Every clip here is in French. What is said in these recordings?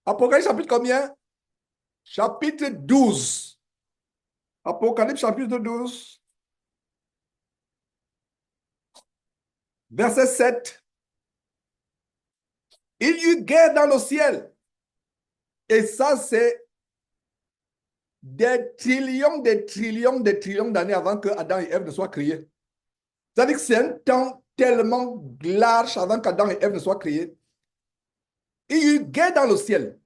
Apocalypse chapitre combien? Chapitre 12. Apocalypse chapitre 12. Verset 7. Il y eut guerre dans le ciel. Et ça, c'est des trillions, des trillions, des trillions d'années avant que Adam et Ève ne soient créés. C'est-à-dire que c'est un temps tellement large avant qu'Adam et Ève ne soient créés. Il y eut guerre dans le ciel.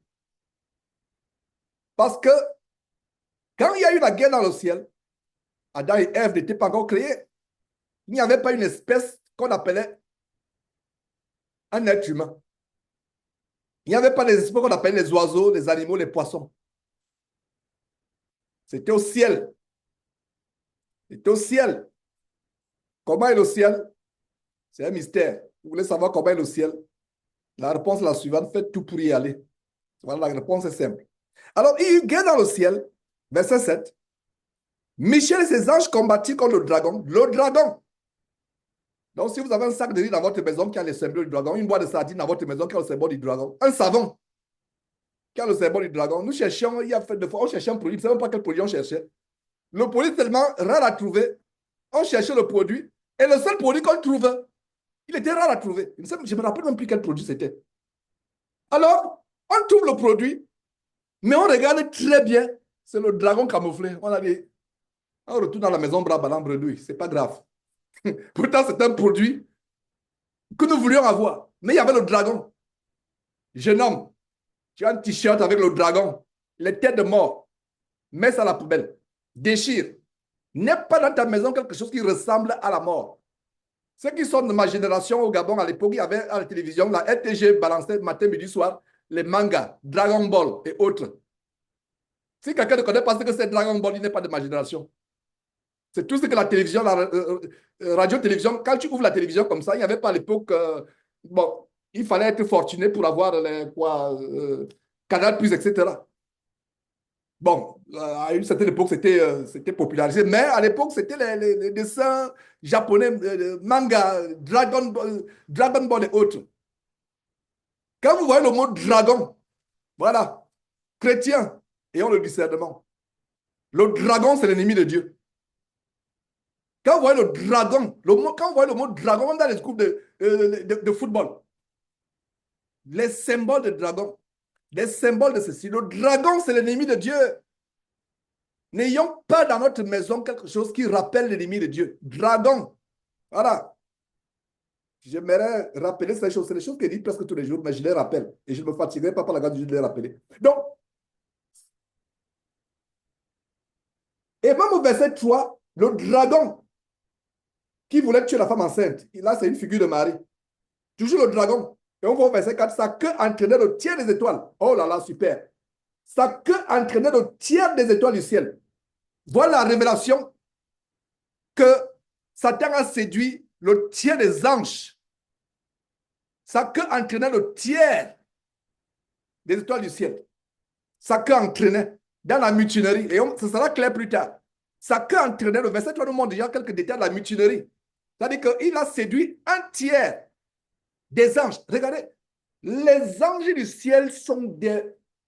Parce que quand il y a eu la guerre dans le ciel, Adam et Ève n'étaient pas encore créés. Il n'y avait pas une espèce qu'on appelait un être humain. Il n'y avait pas des espèces qu'on appelait les oiseaux, les animaux, les poissons. C'était au ciel. C'était au ciel. Comment est le ciel? C'est un mystère. Vous voulez savoir comment est le ciel? La réponse est la suivante. Faites tout pour y aller. Voilà, la réponse est simple. Alors, il y eut guerre dans le ciel. Verset 7. Michel et ses anges combattirent contre le dragon. Le dragon. Donc, si vous avez un sac de riz dans votre maison qui a le symbole du dragon, une boîte de sardines dans votre maison qui a le symbole du dragon, un savon qui a le symbole du dragon, nous cherchions, il y a fait de fois, on cherchait un produit, je ne sais même pas quel produit on cherchait. Le produit est tellement rare à trouver, on cherchait le produit, et le seul produit qu'on trouve, il était rare à trouver. Je ne me rappelle même plus quel produit c'était. Alors, on trouve le produit, mais on regarde très bien, c'est le dragon camouflé. On a dit, on retourne à la maison, bras ballants, bredouille, c'est pas grave. Pourtant, c'est un produit que nous voulions avoir. Mais il y avait le dragon. Jeune homme, tu as un t-shirt avec le dragon, les têtes de mort. Mets ça à la poubelle. Déchire. N'aie pas dans ta maison quelque chose qui ressemble à la mort. Ceux qui sont de ma génération au Gabon, à l'époque, il y avait à la télévision, la RTG balançait matin, midi, soir, les mangas, Dragon Ball et autres. Si quelqu'un ne connaît pas ce que c'est Dragon Ball, il n'est pas de ma génération. C'est tout ce que la télévision, la radio-télévision, quand tu ouvres la télévision comme ça, il n'y avait pas à l'époque, bon, il fallait être fortuné pour avoir les, quoi, Canal+, etc. Bon, à une certaine époque, c'était popularisé, mais à l'époque, c'était les dessins japonais, manga, Dragon Ball et autres. Quand vous voyez le mot dragon, voilà, chrétien, ayons le discernement. Le dragon, c'est l'ennemi de Dieu. Quand vous voyez le dragon, quand vous voyez le mot dragon, même dans les groupes de football, les symboles de dragon, les symboles de ceci, le dragon, c'est l'ennemi de Dieu. N'ayons pas dans notre maison quelque chose qui rappelle l'ennemi de Dieu. Dragon. Voilà. J'aimerais rappeler ces choses. C'est des choses que je dis presque tous les jours, mais je les rappelle. Et je ne me fatiguerai pas par la grâce de Dieu de les rappeler. Donc, et même au verset 3, le dragon qui voulait tuer la femme enceinte, là, c'est une figure de Marie. Toujours le dragon. Et on voit au verset 4, sa queue entraînait le tiers des étoiles. Oh là là, super. Sa queue entraînait le tiers des étoiles du ciel. Voilà la révélation que Satan a séduit le tiers des anges. Sa queue entraînait le tiers des étoiles du ciel. Sa queue entraînait dans la mutinerie. Et ce sera clair plus tard. Sa queue entraînait, le verset 3 nous montre déjà quelques détails de la mutinerie. C'est-à-dire qu'il a séduit un tiers des anges. Regardez, les anges du ciel sont des...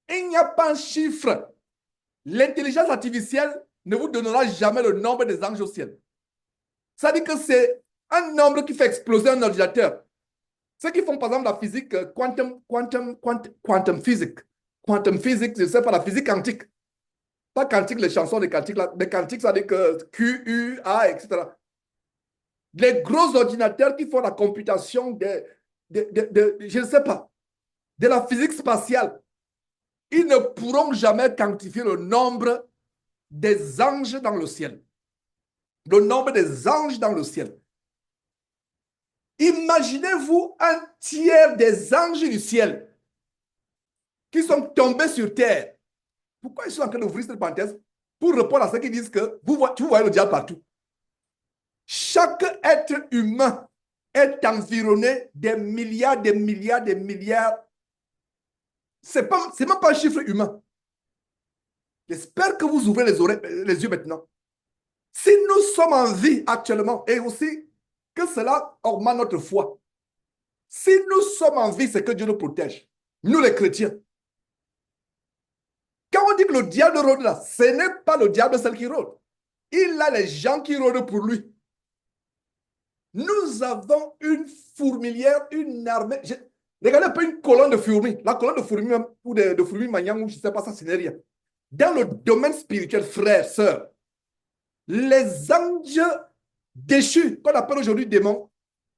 Il n'y a pas un chiffre. L'intelligence artificielle ne vous donnera jamais le nombre des anges au ciel. C'est-à-dire que c'est un nombre qui fait exploser un ordinateur. Ceux qui font par exemple la physique quantum physics. Quantum physics, je ne sais pas, la physique quantique. Pas quantique, les chansons de quantique. Les quantiques, ça veut dire que Q, U, A, etc. Les gros ordinateurs qui font la computation je ne sais pas, de la physique spatiale, ils ne pourront jamais quantifier le nombre des anges dans le ciel. Le nombre des anges dans le ciel. Imaginez-vous un tiers des anges du ciel qui sont tombés sur terre. Pourquoi ils sont en train d'ouvrir cette parenthèse? Pour répondre à ceux qui disent que vous voyez le diable partout. Chaque être humain est environné des milliards, des milliards, des milliards. Ce n'est même pas un chiffre humain. J'espère que vous ouvrez les yeux maintenant. Si nous sommes en vie actuellement, et aussi que cela augmente notre foi, si nous sommes en vie, c'est que Dieu nous protège. Nous les chrétiens. Quand on dit que le diable rôde là, ce n'est pas le diable seul qui rôde. Il a les gens qui rôdent pour lui. Nous avons une fourmilière, une armée. Regardez un peu une colonne de fourmis. La colonne de fourmis ou de fourmis maniang, ou je ne sais pas, ça, ce n'est rien. Dans le domaine spirituel, frères, sœurs, les anges déchus, qu'on appelle aujourd'hui démons,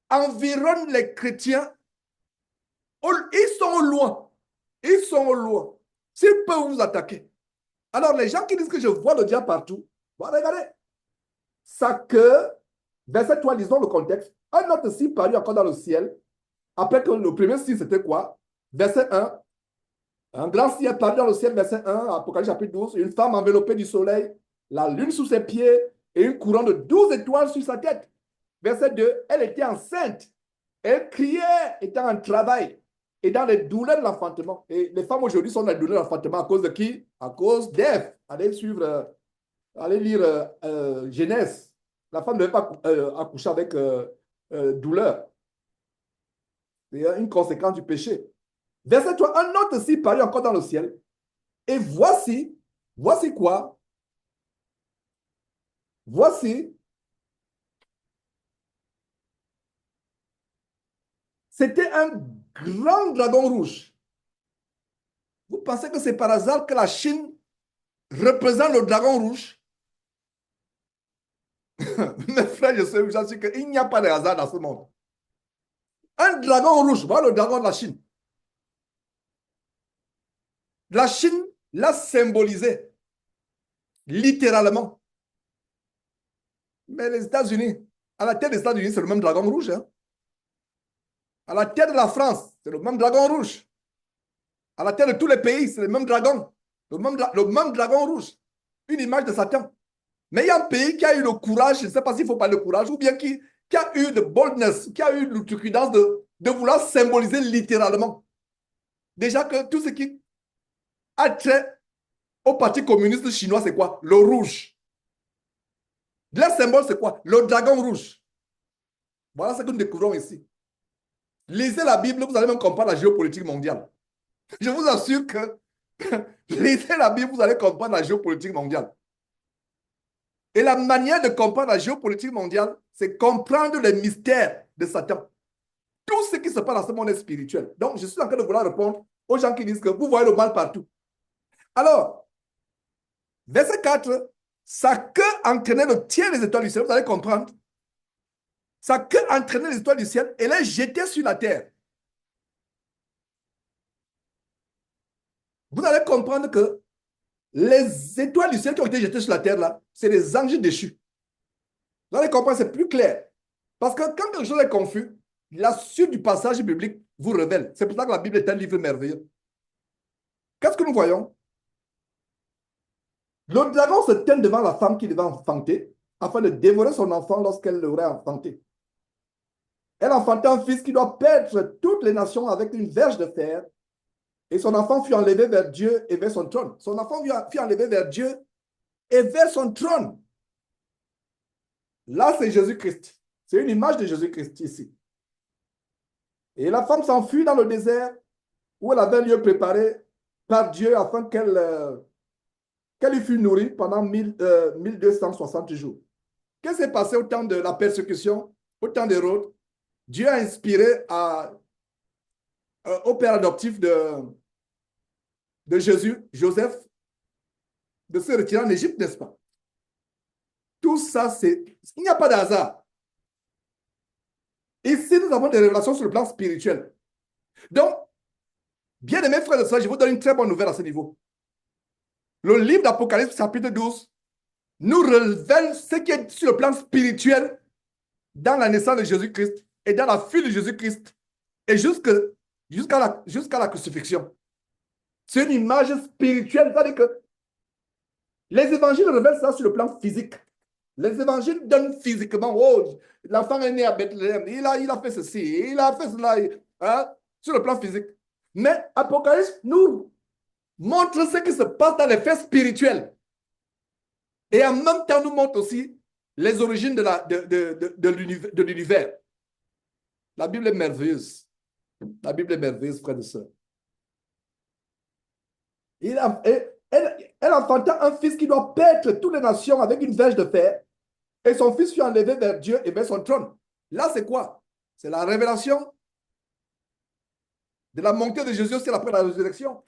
environnent les chrétiens. Ils sont au loin. Ils sont au loin. S'ils peuvent vous attaquer. Alors, les gens qui disent que je vois le diable partout, bon, regardez. Ça que, verset 3, lisons le contexte. Un autre signe parut encore dans le ciel. Après que le premier signe, c'était quoi? Verset 1. Un grand signe parut dans le ciel, verset 1, Apocalypse chapitre 12. Une femme enveloppée du soleil, la lune sous ses pieds et une couronne de 12 étoiles sur sa tête. Verset 2. Elle était enceinte. Elle criait, étant en travail et dans les douleurs de l'enfantement. Et les femmes aujourd'hui sont dans les douleurs de l'enfantement à cause de qui? À cause d'Ève. Allez suivre, allez lire Genèse. La femme ne devait pas accoucher avec douleur. C'est une conséquence du péché. Verset 3, un autre signe parut encore dans le ciel. Et voici quoi? Voici, c'était un grand dragon rouge. Vous pensez que c'est par hasard que la Chine représente le dragon rouge? Mes frères, j'en suis qu'il n'y a pas de hasard dans ce monde. Un dragon rouge, voilà le dragon de la Chine. La Chine l'a symbolisé, littéralement. Mais les États-Unis, à la tête des États-Unis, c'est le même dragon rouge. Hein? À la tête de la France, c'est le même dragon rouge. À la tête de tous les pays, c'est le même dragon. Le même dragon rouge. Une image de Satan. Mais il y a un pays qui a eu le courage, je ne sais pas s'il faut parler de courage, ou bien qui a eu de boldness, qui a eu l'outrecuidance de vouloir symboliser littéralement. Déjà que tout ce qui a trait au Parti communiste chinois, c'est quoi? Le rouge. Leur symbole, c'est quoi? Le dragon rouge. Voilà ce que nous découvrons ici. Lisez la Bible, vous allez même comprendre la géopolitique mondiale. Je vous assure que lisez la Bible, vous allez comprendre la géopolitique mondiale. Et la manière de comprendre la géopolitique mondiale, c'est comprendre les mystères de Satan. Tout ce qui se passe dans ce monde est spirituel. Donc, je suis en train de vouloir répondre aux gens qui disent que vous voyez le mal partout. Alors, verset 4, sa queue entraînait le tiers des étoiles du ciel. Vous allez comprendre. Sa queue entraînait les étoiles du ciel et les jetait sur la terre. Vous allez comprendre que les étoiles du ciel qui ont été jetées sur la terre, là, c'est les anges déchus. Vous allez comprendre, c'est plus clair. Parce que quand quelque chose est confus, la suite du passage biblique vous révèle. C'est pour ça que la Bible est un livre merveilleux. Qu'est-ce que nous voyons? Le dragon se tient devant la femme qui devait enfanter afin de dévorer son enfant lorsqu'elle l'aurait enfanté. Elle enfantait un fils qui doit perdre toutes les nations avec une verge de fer. Et son enfant fut enlevé vers Dieu et vers son trône. Son enfant fut enlevé vers Dieu et vers son trône. Là, c'est Jésus-Christ. C'est une image de Jésus-Christ ici. Et la femme s'enfuit dans le désert où elle avait un lieu préparé par Dieu afin qu'elle y fût nourrie pendant 1260 jours. Qu'est-ce qui s'est passé au temps de la persécution, au temps d'Hérode? Dieu a inspiré au père adoptif de Jésus, Joseph, de se retirer en Égypte, n'est-ce pas? Tout ça, il n'y a pas de hasard. Ici, nous avons des révélations sur le plan spirituel. Donc, bien aimés frères et sœurs, je vous donne une très bonne nouvelle à ce niveau. Le livre d'Apocalypse, chapitre 12, nous révèle ce qui est sur le plan spirituel dans la naissance de Jésus-Christ et dans la fuite de Jésus-Christ et jusqu'à la crucifixion. C'est une image spirituelle, c'est-à-dire que les évangiles révèlent ça sur le plan physique. Les évangiles donnent physiquement, oh, l'enfant est né à Bethléem, il a fait ceci, il a fait cela, hein, sur le plan physique. Mais Apocalypse nous montre ce qui se passe dans les faits spirituels. Et en même temps, nous montre aussi les origines de l'univers. La Bible est merveilleuse. La Bible est merveilleuse, frères et sœurs. Elle enfanta un fils qui doit paître toutes les nations avec une verge de fer. Et son fils fut enlevé vers Dieu et vers son trône. Là, c'est quoi? C'est la révélation de la montée de Jésus au ciel après la résurrection.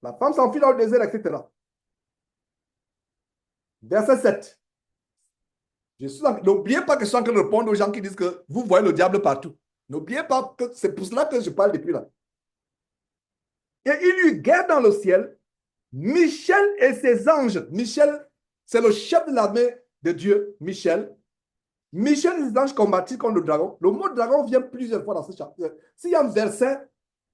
La femme s'enfuit dans le désert, etc. Verset 7. N'oubliez pas que je suis en train de répondre aux gens qui disent que vous voyez le diable partout. N'oubliez pas que c'est pour cela que je parle depuis là. Et il y eut guerre dans le ciel. Michel et ses anges. Michel, c'est le chef de l'armée de Dieu, Michel. Michel et ses anges combattirent contre le dragon. Le mot dragon vient plusieurs fois dans ce chapitre. S'il y a un verset,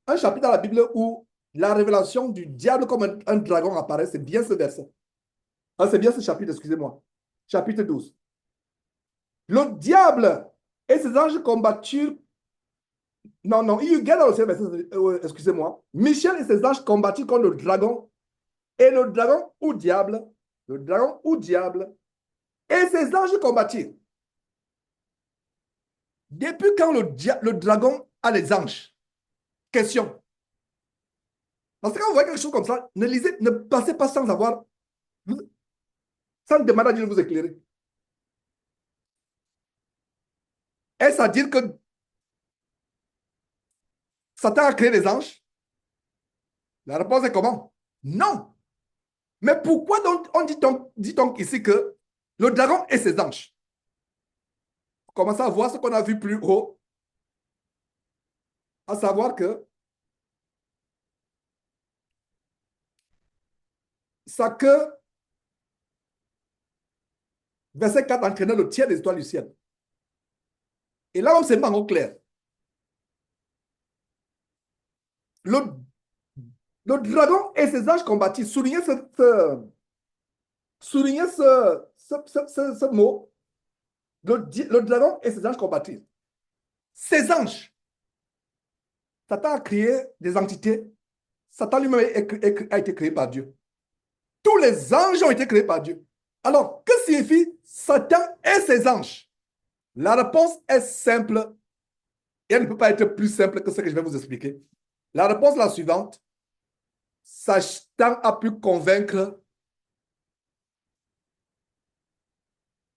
un chapitre dans la Bible où la révélation du diable comme un dragon apparaît, c'est bien ce verset. Ah, c'est bien ce chapitre, excusez-moi. Chapitre 12. Le diable et ses anges combattirent. Non, il y eut guerre dans le ciel, excusez-moi. Michel et ses anges combattirent contre le dragon. Et le dragon ou diable, et ses anges combattirent. Depuis quand le dragon a les anges? Question. Parce que quand vous voyez quelque chose comme ça, ne passez pas sans avoir, sans demander à Dieu de vous éclairer. Est-ce à dire que Satan a créé les anges? La réponse est comment? Non. Mais pourquoi donc on dit donc ici que le dragon et ses anges? Commencez à voir ce qu'on a vu plus haut, à savoir que sa queue, verset 4, entraînait le tiers des étoiles du ciel. Et là, on s'est pas en clair. Le, le dragon et ses anges combattirent. Soulignez ce mot. Le dragon et ses anges combattirent. Ces anges, Satan a créé des entités. Satan lui-même a été créé par Dieu. Tous les anges ont été créés par Dieu. Alors, que signifie Satan et ses anges? La réponse est simple et elle ne peut pas être plus simple que ce que je vais vous expliquer. La réponse est la suivante. Satan a pu convaincre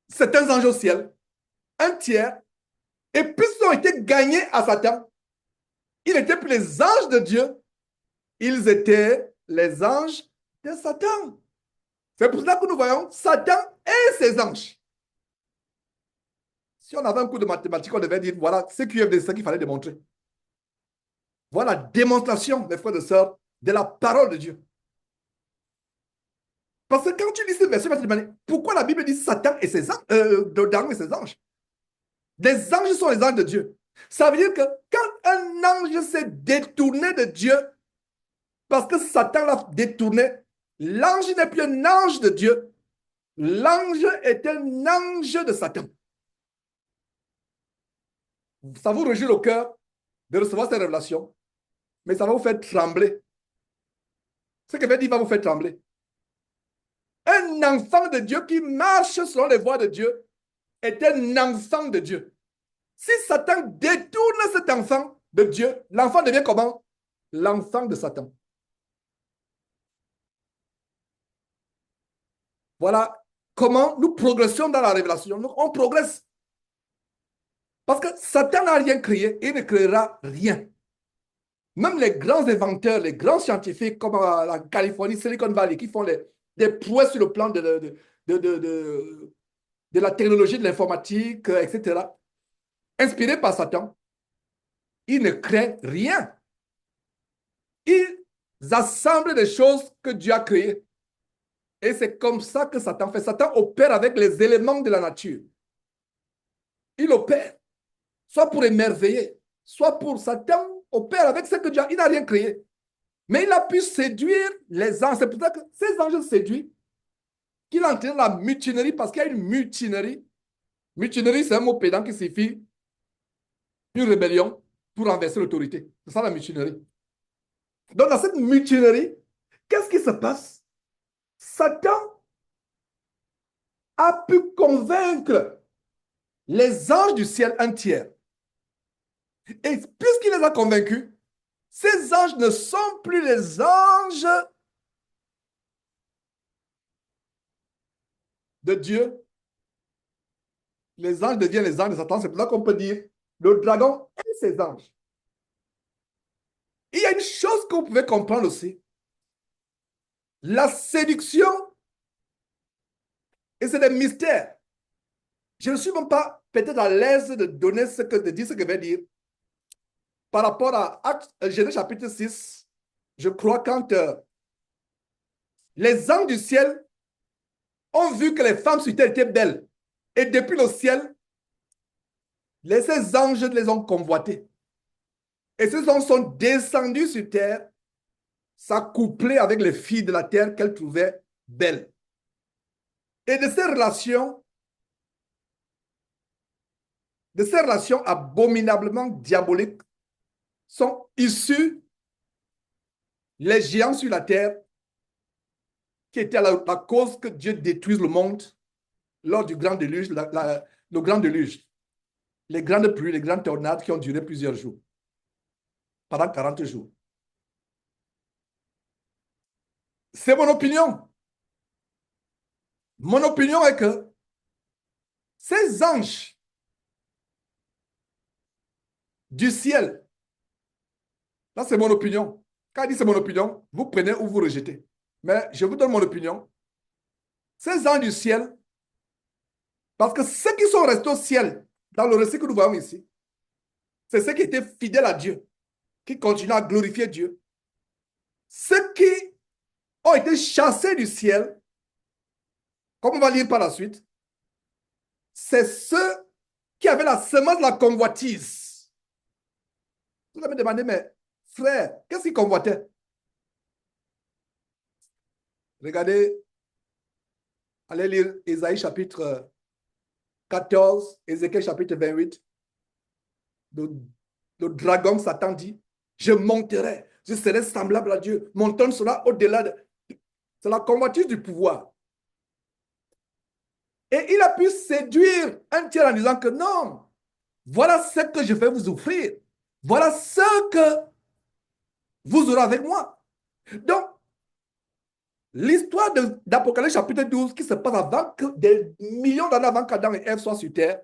certains anges au ciel, un tiers, et puisqu'ils ont été gagnés à Satan, ils n'étaient plus les anges de Dieu, ils étaient les anges de Satan. C'est pour cela que nous voyons Satan et ses anges. Si on avait un cours de mathématiques, on devait dire, voilà ce qu'il fallait démontrer. Voilà la démonstration, mes frères et sœurs, de la parole de Dieu. Parce que quand tu lis ce verset, tu vas te demander pourquoi la Bible dit Satan et ses anges, Dagon et ses anges. Les anges sont les anges de Dieu. Ça veut dire que quand un ange s'est détourné de Dieu, parce que Satan l'a détourné, l'ange n'est plus un ange de Dieu. L'ange est un ange de Satan. Ça vous réjouit le cœur de recevoir cette révélation, mais ça va vous faire trembler. Ce que veut dire va vous faire trembler. Un enfant de Dieu qui marche selon les voies de Dieu est un enfant de Dieu. Si Satan détourne cet enfant de Dieu, l'enfant devient comment? L'enfant de Satan. Voilà comment nous progressons dans la révélation. On progresse. Parce que Satan n'a rien créé et ne créera rien. Même les grands inventeurs, les grands scientifiques comme la Californie, Silicon Valley, qui font des prouesses sur le plan de la technologie, de l'informatique, etc., inspirés par Satan, ils ne créent rien. Ils assemblent des choses que Dieu a créées. Et c'est comme ça que Satan fait. Satan opère avec les éléments de la nature. Il opère, soit pour émerveiller, soit pour Satan opère avec ce que Dieu a. Il n'a rien créé. Mais il a pu séduire les anges. C'est pour ça que ces anges séduits, qu'il a entraîné la mutinerie, parce qu'il y a une mutinerie. Mutinerie, c'est un mot pédant qui signifie une rébellion pour renverser l'autorité. C'est ça la mutinerie. Donc, dans cette mutinerie, qu'est-ce qui se passe? Satan a pu convaincre les anges du ciel un tiers. Et puisqu'il les a convaincus, Ces anges ne sont plus les anges de Dieu. Les anges deviennent les anges de Satan. C'est pour ça qu'on peut dire le dragon et ses anges. Il y a une chose que vous pouvez comprendre aussi. La séduction, et c'est des mystères. Je ne suis même pas peut-être à l'aise de donner de dire ce que je vais dire. Par rapport à Genèse chapitre 6, je crois quand les anges du ciel ont vu que les femmes sur terre étaient belles. Et depuis le ciel, ces anges les ont convoités. Et ces anges sont descendus sur terre, s'accoupler avec les filles de la terre qu'elles trouvaient belles. Et de ces relations abominablement diaboliques, sont issus les géants sur la terre qui étaient la cause que Dieu détruise le monde lors du grand déluge, le grand déluge. Les grandes pluies, les grandes tornades qui ont duré plusieurs jours, pendant 40 jours. C'est mon opinion. Mon opinion est que ces anges du ciel, là c'est mon opinion. Quand je dis c'est mon opinion, vous prenez ou vous rejetez. Mais je vous donne mon opinion. Ces anges du ciel, parce que ceux qui sont restés au ciel, dans le récit que nous voyons ici, c'est ceux qui étaient fidèles à Dieu, qui continuent à glorifier Dieu. Ceux qui ont été chassés du ciel, comme on va lire par la suite, c'est ceux qui avaient la semence de la convoitise. Vous allez me demander, mais frère, qu'est-ce qu'ils convoitaient? Regardez, allez lire Ésaïe chapitre 14, Ézéchiel chapitre 28. Le dragon Satan dit, je monterai, je serai semblable à Dieu. Mon trône sera au-delà de... C'est la convoitise du pouvoir. Et il a pu séduire un tiers en disant que non, voilà ce que je vais vous offrir. Voilà ce que vous aurez avec moi. Donc, l'histoire d'Apocalypse chapitre 12 qui se passe avant que des millions d'années avant qu'Adam et Ève soient sur terre,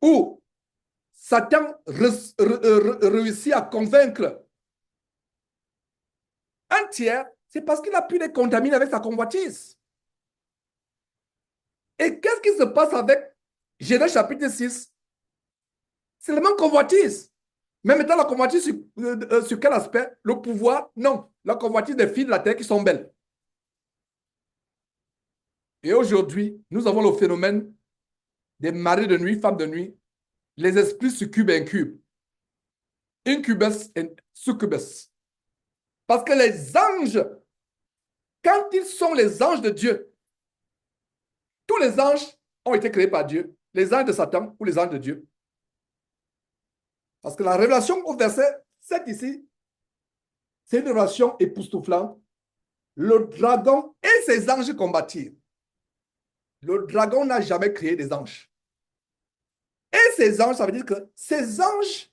où Satan réussit à convaincre un tiers, c'est parce qu'il a pu les contaminer avec sa convoitise. Et qu'est-ce qui se passe avec Genèse chapitre 6? C'est le même convoitise. Mais maintenant, la convoitise sur quel aspect? Le pouvoir? Non. La convoitise des filles de la terre qui sont belles. Et aujourd'hui, nous avons le phénomène des maris de nuit, femmes de nuit, les esprits succubes et incubes. Incubus et succubus. Parce que les anges, quand ils sont les anges de Dieu, tous les anges ont été créés par Dieu, les anges de Satan ou les anges de Dieu. Parce que la révélation au verset 7 ici, c'est une révélation époustouflante. Le dragon et ses anges combattirent. Le dragon n'a jamais créé des anges. Et ces anges, ça veut dire que ces anges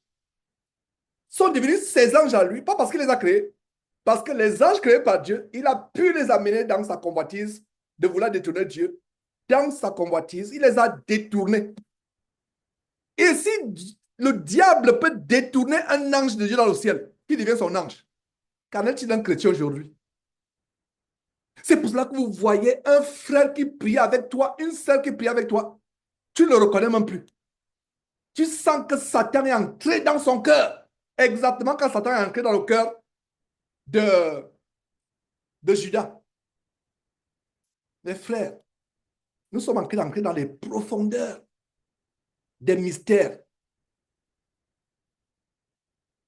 sont devenus ses anges à lui, pas parce qu'il les a créés, parce que les anges créés par Dieu, il a pu les amener dans sa convoitise de vouloir détourner Dieu. Dans sa convoitise, il les a détournés. Et si le diable peut détourner un ange de Dieu dans le ciel, qui devient son ange, qu'en est-il d'un chrétien aujourd'hui? C'est pour cela que vous voyez un frère qui prie avec toi, une sœur qui prie avec toi. Tu ne le reconnais même plus. Tu sens que Satan est entré dans son cœur. Exactement quand Satan est entré dans le cœur de Judas. Mes frères, nous sommes entrés dans les profondeurs des mystères.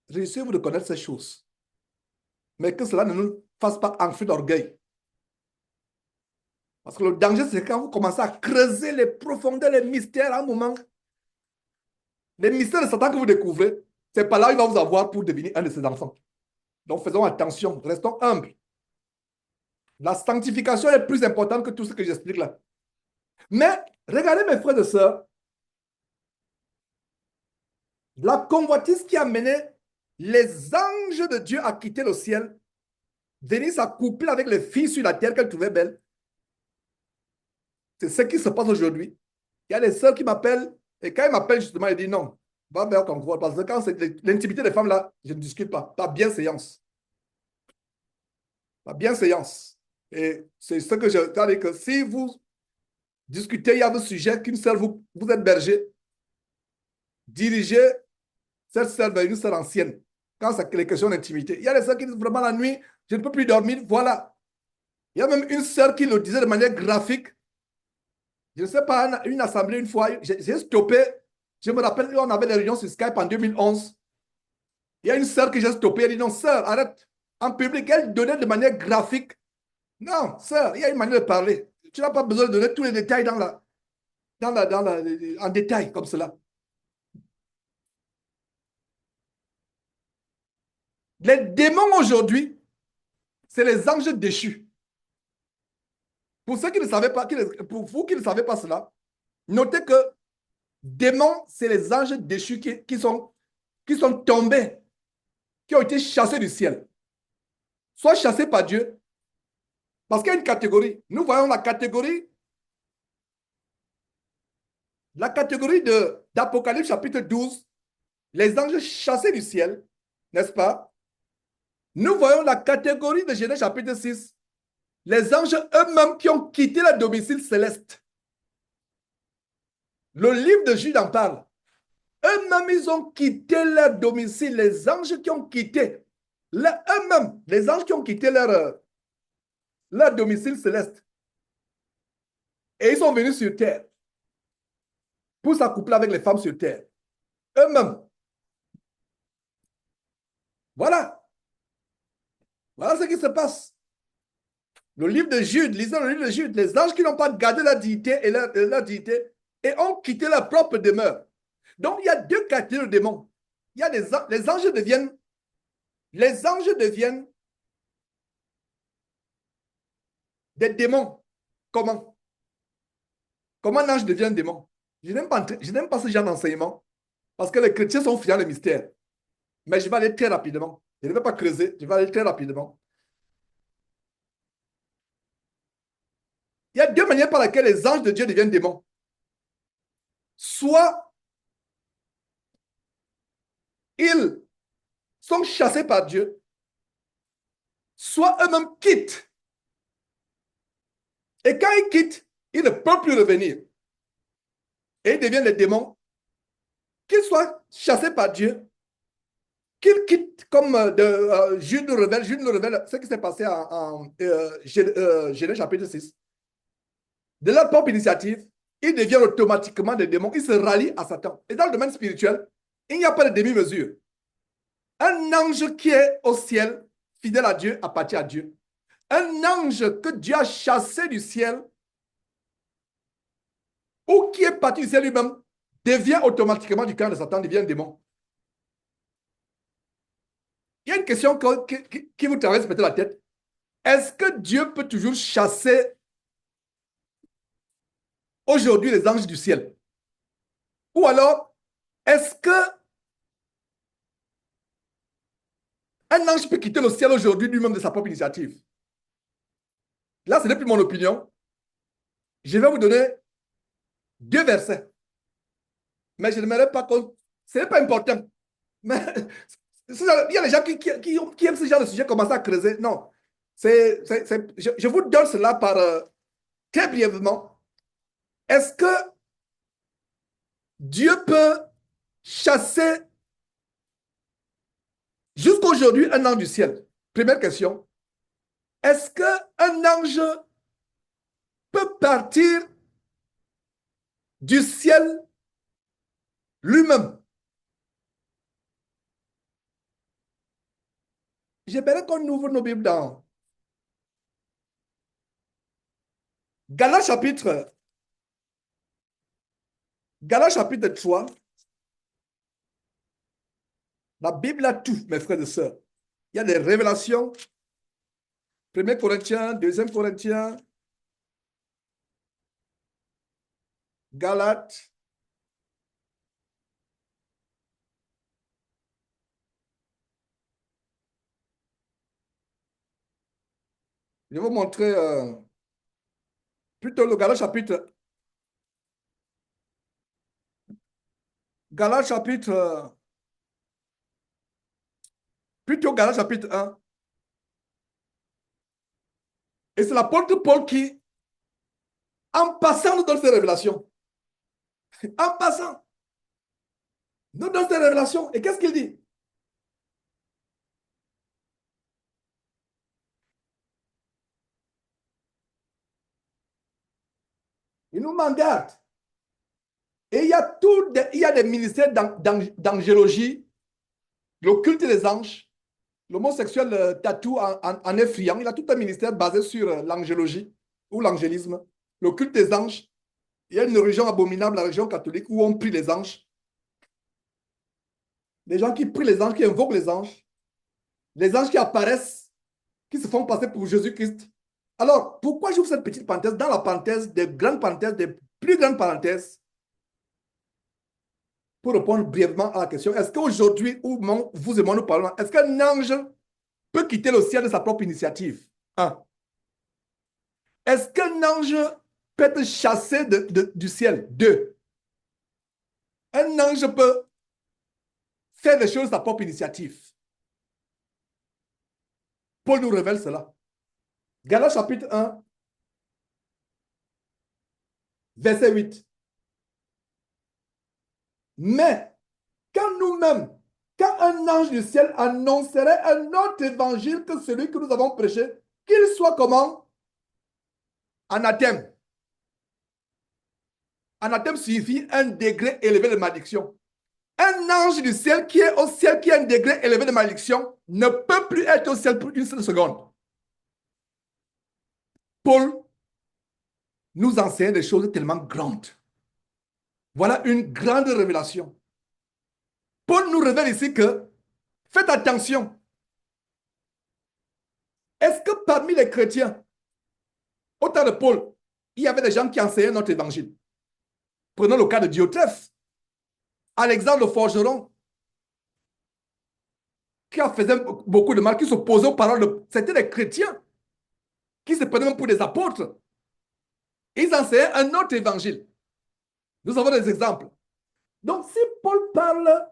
Réussissez-vous de connaître ces choses. Mais que cela ne nous fasse pas enfler d'orgueil. Parce que le danger, c'est quand vous commencez à creuser les profondeurs, les mystères à un moment. Les mystères de Satan que vous découvrez, c'est pas là qu'il va vous avoir pour devenir un de ses enfants. Donc faisons attention, restons humbles. La sanctification est plus importante que tout ce que j'explique là. Mais regardez mes frères et sœurs, la convoitise qui a mené les anges de Dieu a quitté le ciel, venir s'accoupler avec les filles sur la terre qu'elle trouvait belles. C'est ce qui se passe aujourd'hui. Il y a des sœurs qui m'appellent, et quand elles m'appellent justement, elles disent non, va vers Concord, parce que quand c'est l'intimité des femmes là, je ne discute pas. Pas bienséance. Pas bienséance. Et c'est ce que je veux dire, que si vous discutez, il y a un sujet qu'une sœur, vous êtes berger, dirigez cette sœur vers une sœur ancienne. Quand c'est les questions d'intimité. Il y a des sœurs qui disent vraiment la nuit, je ne peux plus dormir, voilà. Il y a même une sœur qui le disait de manière graphique. Je ne sais pas, une assemblée une fois, j'ai stoppé. Je me rappelle, on avait des réunions sur Skype en 2011. Il y a une sœur que j'ai stoppée. Elle dit non, sœur, arrête. En public, elle donnait de manière graphique. Non, sœur, il y a une manière de parler. Tu n'as pas besoin de donner tous les détails en détail comme cela. Les démons aujourd'hui, c'est les anges déchus. Pour ceux qui ne savaient pas, pour vous qui ne savez pas cela, notez que démons, c'est les anges déchus qui sont tombés, qui ont été chassés du ciel. Soit chassés par Dieu, parce qu'il y a une catégorie. Nous voyons la catégorie d'Apocalypse chapitre 12, les anges chassés du ciel, n'est-ce pas? Nous voyons la catégorie de Genèse chapitre 6, les anges eux-mêmes qui ont quitté le domicile céleste. Le livre de Jude en parle. Eux-mêmes, ils ont quitté leur domicile, les anges qui ont quitté, eux-mêmes, les anges qui ont quitté leur domicile céleste. Et ils sont venus sur terre pour s'accoupler avec les femmes sur terre. Eux-mêmes. Voilà. Voilà ce qui se passe. Le livre de Jude, lisons le livre de Jude, les anges qui n'ont pas gardé la dignité et leur dignité et ont quitté leur propre demeure. Donc, il y a deux catégories de démons. Il y a les anges deviennent des démons. Comment? Comment un ange devient un démon? Je n'aime pas ce genre d'enseignement parce que les chrétiens sont friands de mystère. Mais je vais aller très rapidement. Je ne vais pas creuser, je vais aller très rapidement. Il y a deux manières par lesquelles les anges de Dieu deviennent démons. Soit ils sont chassés par Dieu, soit eux-mêmes quittent. Et quand ils quittent, ils ne peuvent plus revenir. Et ils deviennent des démons, qu'ils soient chassés par Dieu, qu'ils quittent comme Jude nous révèle ce qui s'est passé en Genèse chapitre 6. De leur propre initiative, ils deviennent automatiquement des démons, ils se rallient à Satan. Et dans le domaine spirituel, il n'y a pas de demi-mesure. Un ange qui est au ciel, fidèle à Dieu, appartient à Dieu. Un ange que Dieu a chassé du ciel, ou qui est parti du ciel lui-même, devient automatiquement du camp de Satan, devient un démon. Il y a une question qui vous traverse peut-être la tête. Est-ce que Dieu peut toujours chasser aujourd'hui les anges du ciel? Ou alors, est-ce que un ange peut quitter le ciel aujourd'hui lui-même de sa propre initiative? Là, ce n'est plus mon opinion. Je vais vous donner deux versets. Mais je n'aimerais pas qu'on... Ce n'est pas important. Mais il y a des gens qui aiment ce genre de sujet, commencer à creuser. Non. Je vous donne cela par très brièvement. Est-ce que Dieu peut chasser jusqu'aujourd'hui un ange du ciel? Première question. Est-ce qu'un ange peut partir du ciel lui-même? J'aimerais qu'on ouvre nos Bibles dans Galates chapitre 3. La Bible a tout, mes frères et sœurs. Il y a des révélations. 1 Corinthiens, 2 Corinthiens, Galates. Je vais vous montrer plutôt le Galates chapitre, plutôt Galates chapitre 1. Et c'est l'apôtre Paul qui, en passant, nous donne ces révélations. En passant, nous donne ces révélations. Et qu'est-ce qu'il dit? Il nous mandates. Et il y a des ministères d'angélologie, l'occulte des anges, l'homosexuel tatou en est friand. Il a tout un ministère basé sur l'angélologie ou l'angélisme, l'occulte des anges. Il y a une religion abominable, la religion catholique, où on prie les anges. Les gens qui prient les anges, qui invoquent les anges qui apparaissent, qui se font passer pour Jésus-Christ. Alors, pourquoi j'ouvre cette petite parenthèse? Dans la parenthèse, des grandes parenthèses, des plus grandes parenthèses, pour répondre brièvement à la question, est-ce qu'aujourd'hui, où vous et moi nous parlons, est-ce qu'un ange peut quitter le ciel de sa propre initiative? Un. Est-ce qu'un ange peut être chassé du ciel? Deux. Un ange peut faire des choses de sa propre initiative. Paul nous révèle cela. Galates chapitre 1, verset 8. Mais quand nous-mêmes, quand un ange du ciel annoncerait un autre évangile que celui que nous avons prêché, qu'il soit comment? Anathème. Anathème signifie un degré élevé de malédiction. Un ange du ciel qui est au ciel, qui a un degré élevé de malédiction, ne peut plus être au ciel pour une seule seconde. Paul nous enseigne des choses tellement grandes. Voilà une grande révélation. Paul nous révèle ici que, faites attention, est-ce que parmi les chrétiens, au temps de Paul, il y avait des gens qui enseignaient notre évangile? Prenons le cas de Diotrephe, Alexandre le forgeron, qui faisait beaucoup de mal, qui s'opposait aux paroles de... C'était des chrétiens qui se prenaient pour des apôtres. Ils enseignaient un autre évangile. Nous avons des exemples. Donc, si Paul parle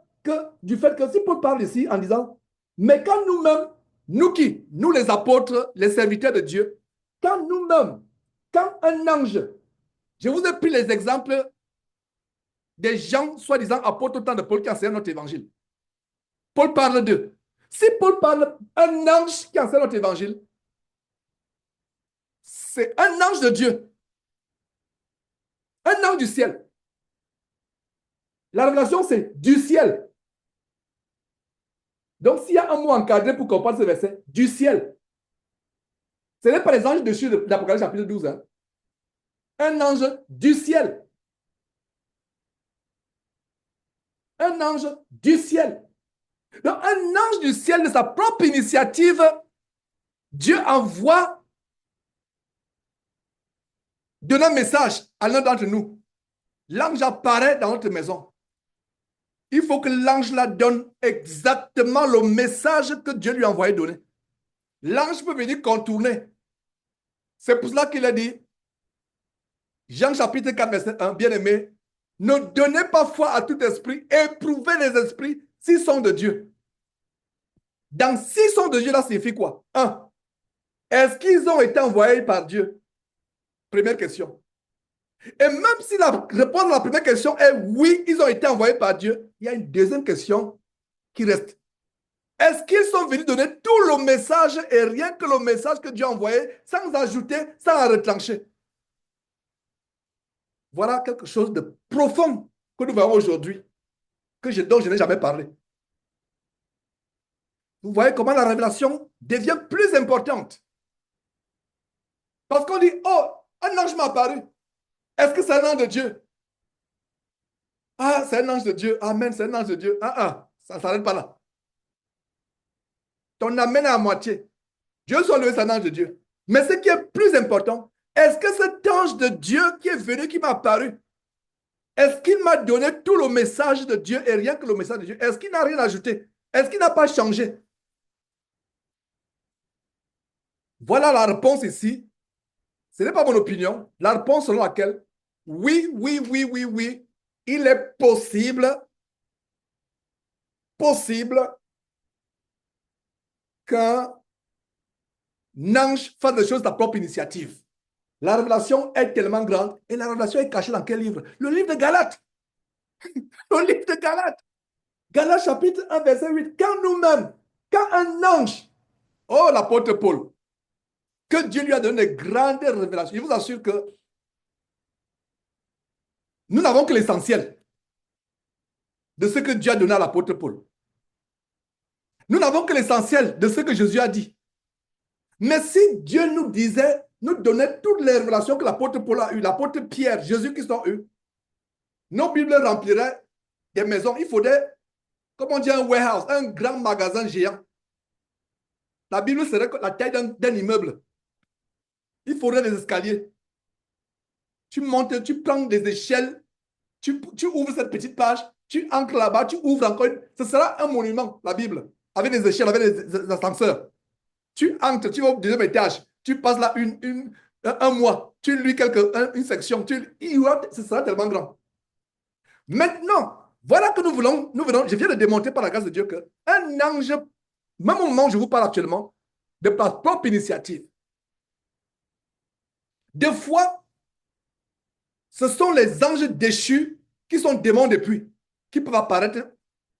du fait que, si Paul parle ici en disant, mais quand nous-mêmes, nous qui? Nous les apôtres, les serviteurs de Dieu, quand nous-mêmes, quand un ange, je vous ai pris les exemples des gens soi-disant apôtres au temps de Paul qui enseignent notre évangile. Paul parle d'eux. Si Paul parle un ange qui enseigne notre évangile, c'est un ange de Dieu. Un ange du ciel. La révélation, c'est du ciel. Donc, s'il y a un mot encadré pour comprendre ce verset, du ciel. Ce n'est pas les anges dessus de l'Apocalypse chapitre 12. Hein. Un ange du ciel. Un ange du ciel. Donc, un ange du ciel de sa propre initiative, Dieu envoie donner un message à l'un d'entre nous. L'ange apparaît dans notre maison. Il faut que l'ange là donne exactement le message que Dieu lui a envoyé donner. L'ange peut venir contourner. C'est pour cela qu'il a dit, Jean chapitre 4, verset 1, bien-aimé, ne donnez pas foi à tout esprit, éprouvez les esprits s'ils sont de Dieu. Dans s'ils sont de Dieu, là, signifie quoi? Un, est-ce qu'ils ont été envoyés par Dieu? Première question. Et même si la réponse à la première question est oui, ils ont été envoyés par Dieu, il y a une deuxième question qui reste. Est-ce qu'ils sont venus donner tout le message et rien que le message que Dieu a envoyé, sans ajouter, sans retrancher? Voilà quelque chose de profond que nous voyons aujourd'hui, dont je n'ai jamais parlé. Vous voyez comment la révélation devient plus importante. Parce qu'on dit, oh, un ange m'a apparu. Est-ce que c'est un ange de Dieu? Ah, c'est un ange de Dieu. Amen, c'est un ange de Dieu. Ça ne s'arrête pas là. Ton amen est à moitié. Dieu soit loué, c'est un ange de Dieu. Mais ce qui est plus important, est-ce que cet ange de Dieu qui est venu, qui m'a apparu, est-ce qu'il m'a donné tout le message de Dieu et rien que le message de Dieu? Est-ce qu'il n'a rien ajouté? Est-ce qu'il n'a pas changé? Voilà la réponse ici. Ce n'est pas mon opinion. La réponse selon laquelle, oui, oui, oui, oui, oui, il est possible qu'un ange fasse des choses de sa propre initiative. La révélation est tellement grande et la révélation est cachée dans quel livre? Le livre de Galates. Le livre de Galates. Galates chapitre 1, verset 8. Quand nous-mêmes, quand un ange, oh l'apôtre Paul, que Dieu lui a donné de grandes révélations, je vous assure que nous n'avons que l'essentiel de ce que Dieu a donné à l'apôtre Paul. Nous n'avons que l'essentiel de ce que Jésus a dit. Mais si Dieu nous disait, nous donnait toutes les révélations que l'apôtre Paul a eues, l'apôtre Pierre, Jésus-Christ ont eues, nos Bibles rempliraient des maisons. Il faudrait, comme on dit, un warehouse, un grand magasin géant. La Bible serait la taille d'un immeuble. Il faudrait des escaliers. Tu montes, tu prends des échelles, tu ouvres cette petite page, tu ancres là-bas, tu ouvres encore. Ce sera un monument, la Bible, avec des échelles, avec des ascenseurs. Tu entres, tu vas au deuxième étage, tu passes là un mois, tu lis une section, ce sera tellement grand. Maintenant, voilà que nous venons, je viens de démontrer par la grâce de Dieu qu'un ange, même au moment où je vous parle actuellement, de par propre initiative, des fois, ce sont les anges déchus qui sont démons depuis, qui peuvent apparaître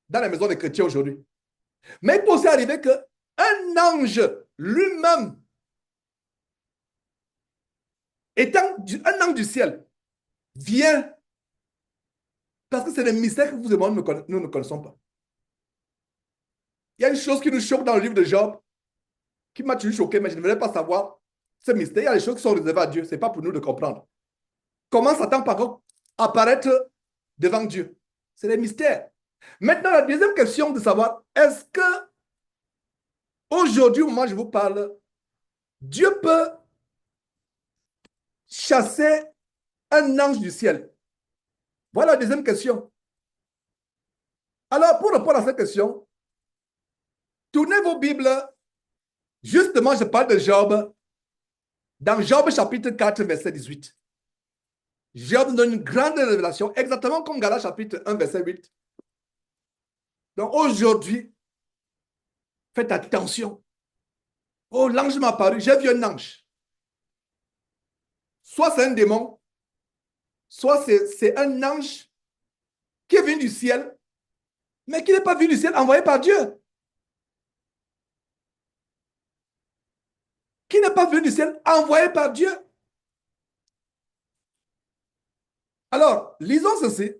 dans les maisons des chrétiens aujourd'hui. Mais il peut aussi arriver qu'un ange lui-même, étant un ange du ciel, vient, parce que c'est des mystères que vous et moi, nous ne connaissons pas. Il y a une chose qui nous choque dans le livre de Job, qui m'a toujours choqué, mais je ne voulais pas savoir ce mystère. Il y a des choses qui sont réservées à Dieu, ce n'est pas pour nous de comprendre. Comment Satan, par contre, apparaître devant Dieu? C'est des mystères. Maintenant, la deuxième question de savoir, est-ce que aujourd'hui, au moment où je vous parle, Dieu peut chasser un ange du ciel? Voilà la deuxième question. Alors, pour répondre à cette question, tournez vos Bibles. Justement, je parle de Job. Dans Job chapitre 4, verset 18. Job donne une grande révélation, exactement comme Galates chapitre 1, verset 8. Donc aujourd'hui, faites attention. Oh, l'ange m'a apparu, j'ai vu un ange. Soit c'est un démon, soit c'est un ange qui est venu du ciel, mais qui n'est pas venu du ciel, envoyé par Dieu. Qui n'est pas venu du ciel, envoyé par Dieu. Alors, lisons ceci.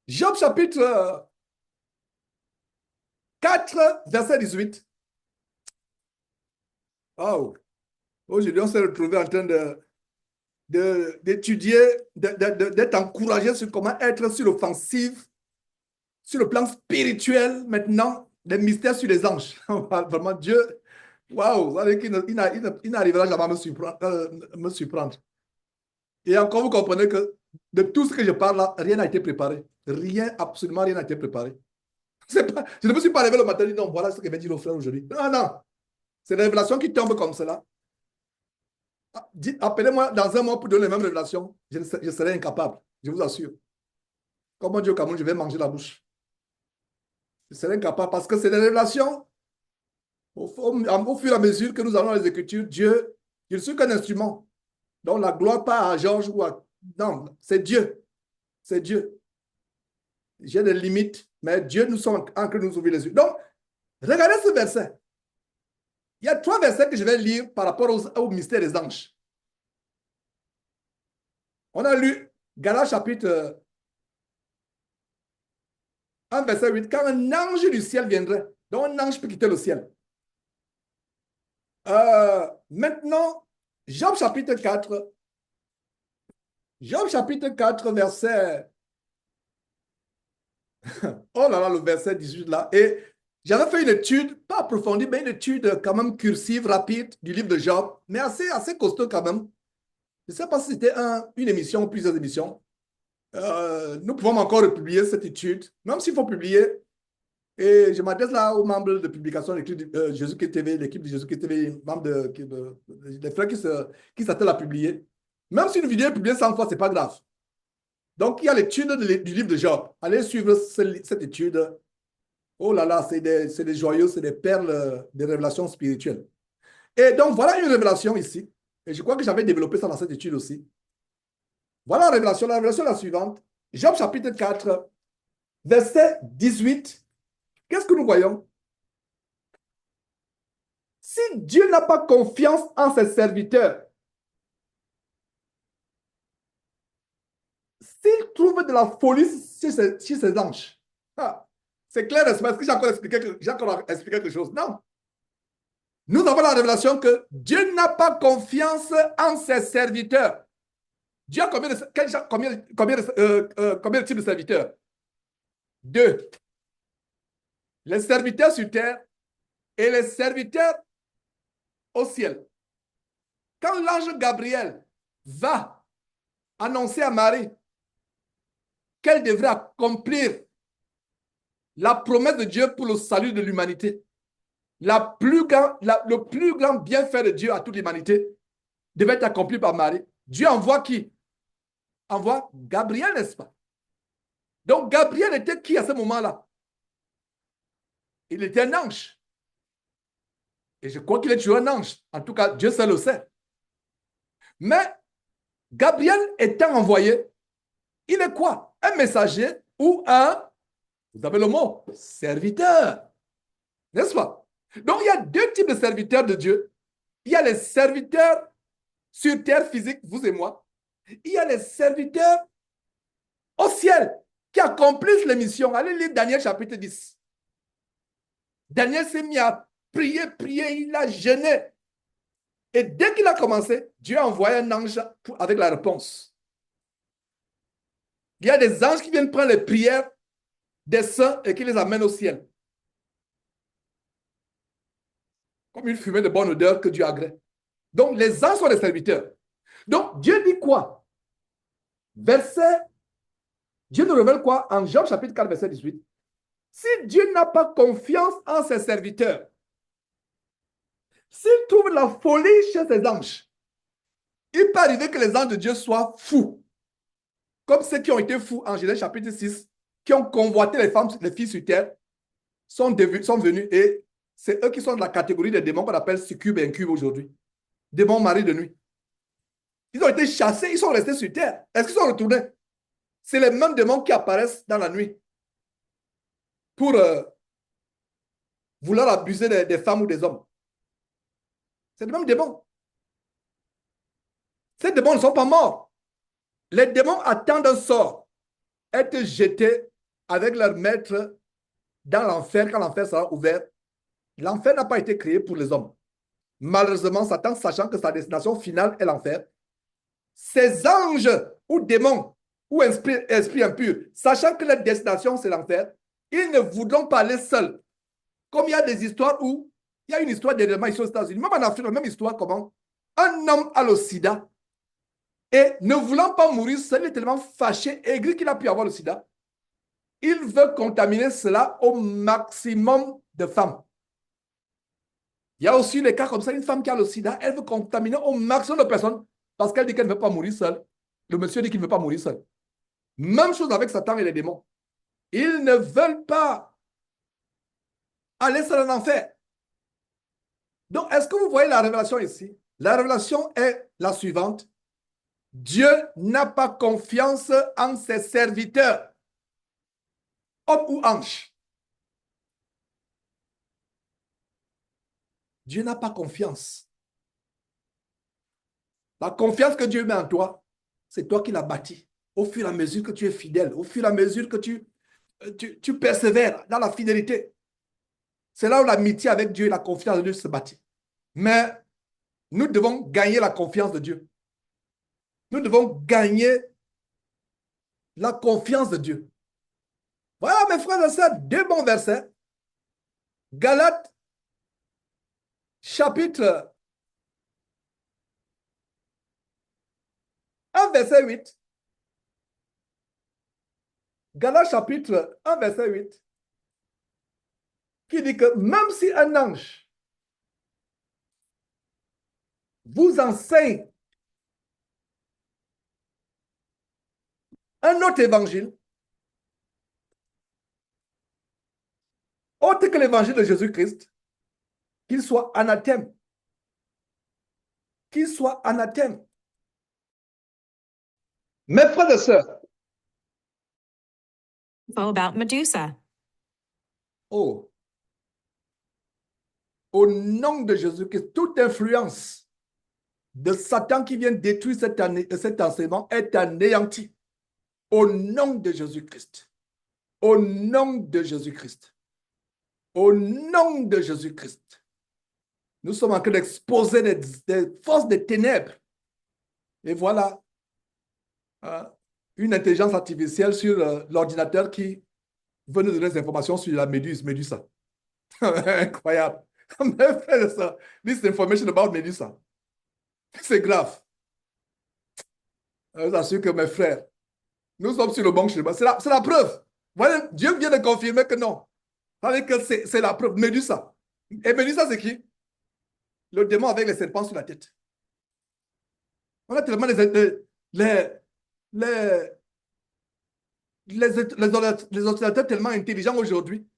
Job chapitre 4, verset 18. Oh, aujourd'hui, on s'est retrouvé en train d'étudier, d'être encouragé sur comment être sur l'offensive, sur le plan spirituel, maintenant, les mystères sur les anges. Vraiment, Dieu, waouh, il n'arrivera jamais à me surprendre. Et encore, vous comprenez que de tout ce que je parle là, rien n'a été préparé. Rien, absolument rien n'a été préparé. Pas, je ne me suis pas levé le matin et dit non, voilà ce que vient dire le frère aujourd'hui. Non, non. C'est des révélations qui tombent comme cela. Appelez-moi dans un mois pour donner les mêmes révélations. Je serai incapable, je vous assure. Comme on dit au Cameroun, je vais manger la bouche. Je serai incapable parce que c'est des révélations. Au fur et à mesure que nous allons dans les Écritures, Dieu, je ne suis qu'un instrument. Donc la gloire pas à Georges ou à... Non, c'est Dieu. C'est Dieu. J'ai des limites, mais Dieu nous sommes en train de nous ouvrir les yeux. Donc, regardez ce verset. Il y a 3 versets que je vais lire par rapport au mystère des anges. On a lu Galates chapitre 1, verset 8. Quand un ange du ciel viendrait, donc un ange peut quitter le ciel. Maintenant, Job chapitre 4. Job chapitre 4, verset... Oh là là, le verset 18 là. Et J'avais fait une étude, pas approfondie, mais une étude quand même cursive, rapide du livre de Job, mais assez costaud quand même. Je ne sais pas si c'était une émission ou plusieurs émissions. Nous pouvons encore republier cette étude, même s'il faut publier. Et je m'adresse là aux membres de publication de l'équipe de Jésus TV, l'équipe de Jésus TV, membres des frères qui s'attellent à publier. Même si une vidéo est publiée 100 fois, ce n'est pas grave. Donc, il y a l'étude du livre de Job. Allez suivre cette étude. Oh là là, c'est des joyaux, c'est des perles, des révélations spirituelles. Et donc, voilà une révélation ici. Et je crois que j'avais développé ça dans cette étude aussi. Voilà la révélation. La révélation est la suivante. Job chapitre 4, verset 18. Qu'est-ce que nous voyons? Si Dieu n'a pas confiance en ses serviteurs, s'il trouve de la folie chez ses anges, c'est clair, est-ce que j'ai encore expliqué quelque chose? Non. Nous avons la révélation que Dieu n'a pas confiance en ses serviteurs. Dieu a combien de types de serviteurs? Deux. Les serviteurs sur terre et les serviteurs au ciel. Quand l'ange Gabriel va annoncer à Marie qu'elle devrait accomplir la promesse de Dieu pour le salut de l'humanité, le plus grand bienfait de Dieu à toute l'humanité devait être accompli par Marie. Dieu envoie qui? Envoie Gabriel, n'est-ce pas? Donc Gabriel était qui à ce moment-là? Il était un ange. Et je crois qu'il est toujours un ange. En tout cas, Dieu seul le sait. Mais Gabriel étant envoyé, il est quoi? Un messager ou vous avez le mot, serviteur. N'est-ce pas? Donc, il y a deux types de serviteurs de Dieu. Il y a les serviteurs sur terre physique, vous et moi. Il y a les serviteurs au ciel qui accomplissent les missions. Allez lire Daniel chapitre 10. Daniel s'est mis à prier, il a jeûné. Et dès qu'il a commencé, Dieu a envoyé un ange avec la réponse. Il y a des anges qui viennent prendre les prières des saints et qui les amènent au ciel. Comme une fumée de bonne odeur que Dieu agrée. Donc, les anges sont les serviteurs. Donc, Dieu dit quoi? Dieu nous révèle quoi? En Job chapitre 4, verset 18. Si Dieu n'a pas confiance en ses serviteurs, s'il trouve la folie chez ses anges, il peut arriver que les anges de Dieu soient fous. Comme ceux qui ont été fous en Genèse chapitre 6, qui ont convoité les femmes, les filles sur terre, sont venus et c'est eux qui sont de la catégorie des démons qu'on appelle succube et incube aujourd'hui. Démons mari de nuit. Ils ont été chassés, ils sont restés sur terre. Est-ce qu'ils sont retournés? C'est les mêmes démons qui apparaissent dans la nuit pour vouloir abuser des femmes ou des hommes. C'est les mêmes démons. Ces démons ne sont pas morts. Les démons attendent un sort, être jetés avec leur maître dans l'enfer quand l'enfer sera ouvert. L'enfer n'a pas été créé pour les hommes. Malheureusement, Satan, sachant que sa destination finale est l'enfer, ces anges ou démons ou esprits impurs, sachant que leur destination c'est l'enfer, ils ne voudront pas aller seuls. Comme il y a des histoires où, il y a une histoire dernièrement ici aux États-Unis, même en Afrique, la même histoire, comment un homme a le sida et ne voulant pas mourir seul, il est tellement fâché, aigri qu'il a pu avoir le sida. Il veut contaminer cela au maximum de femmes. Il y a aussi les cas comme ça, une femme qui a le sida, elle veut contaminer au maximum de personnes parce qu'elle dit qu'elle ne veut pas mourir seule. Le monsieur dit qu'il ne veut pas mourir seul. Même chose avec Satan et les démons. Ils ne veulent pas aller seul en enfer. Donc, est-ce que vous voyez la révélation ici? La révélation est la suivante. Dieu n'a pas confiance en ses serviteurs, hommes ou anges. Dieu n'a pas confiance. La confiance que Dieu met en toi, c'est toi qui l'as bâtie. Au fur et à mesure que tu es fidèle, au fur et à mesure que tu persévères dans la fidélité. C'est là où l'amitié avec Dieu et la confiance de Dieu se bâtit. Mais nous devons gagner la confiance de Dieu. Nous devons gagner la confiance de Dieu. Voilà, mes frères et sœurs, deux bons versets Galates, chapitre 1, verset 8. Galates, chapitre 1, verset 8. Qui dit que même si un ange vous enseigne un autre évangile, autre que l'évangile de Jésus-Christ, qu'il soit anathème. Qu'il soit anathème. Mes frères et sœurs. About Medusa. Oh. Au nom de Jésus-Christ, toute influence de Satan qui vient détruire cet enseignement est anéantie. Au nom de Jésus-Christ. Au nom de Jésus-Christ. Au nom de Jésus-Christ. Nous sommes en train d'exposer des forces des ténèbres. Et voilà une intelligence artificielle sur l'ordinateur qui veut nous donner des informations sur la Médusa. Incroyable. Mes frères et sœurs, this information about Medusa. C'est grave. Je vous assure que mes frères, nous sommes sur le bon chemin. C'est la preuve. Voilà, Dieu vient de confirmer que non. C'est la preuve. Médusa. Et Médusa, c'est qui? Le démon avec les serpents sur la tête. On a tellement les ordinateurs tellement intelligents aujourd'hui.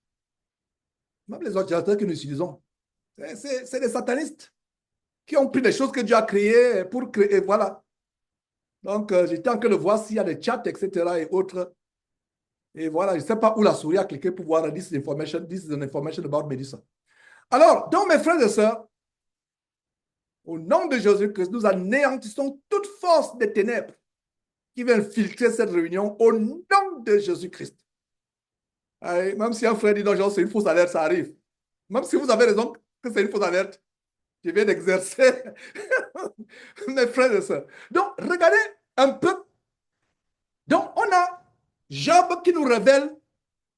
Même les ordinateurs que nous utilisons. C'est des satanistes qui ont pris des choses que Dieu a créées pour créer. Voilà. Donc, j'étais en train de voir s'il y a des chats, etc. et autres. Et voilà, je ne sais pas où la souris a cliqué pour voir this is an information about Medusa. Alors, donc, mes frères et sœurs, au nom de Jésus-Christ, nous anéantissons toute force des ténèbres qui vient filtrer cette réunion au nom de Jésus-Christ. Même si un frère dit non, c'est une fausse alerte, ça arrive. Même si vous avez raison que c'est une fausse alerte, je viens d'exercer mes frères et sœurs. Donc, regardez un peu. Donc, on a Job qui nous révèle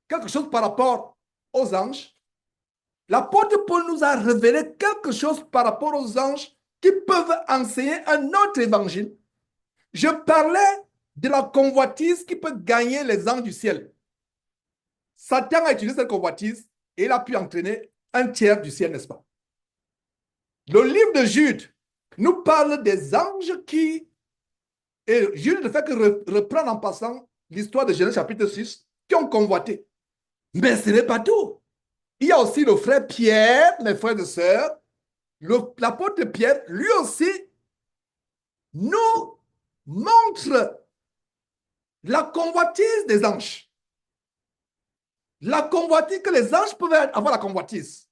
quelque chose par rapport aux anges. L'apôtre Paul nous a révélé quelque chose par rapport aux anges qui peuvent enseigner un autre évangile. Je parlais de la convoitise qui peut gagner les anges du ciel. Satan a utilisé cette convoitise et il a pu entraîner un tiers du ciel, n'est-ce pas? Le livre de Jude nous parle des anges qui, et Jude ne fait que reprendre en passant l'histoire de Genèse chapitre 6, qui ont convoité. Mais ce n'est pas tout. Il y a aussi le frère Pierre, mes frères et sœurs. L'apôtre Pierre, lui aussi, nous montre la convoitise des anges. La convoitise, que les anges peuvent avoir la convoitise.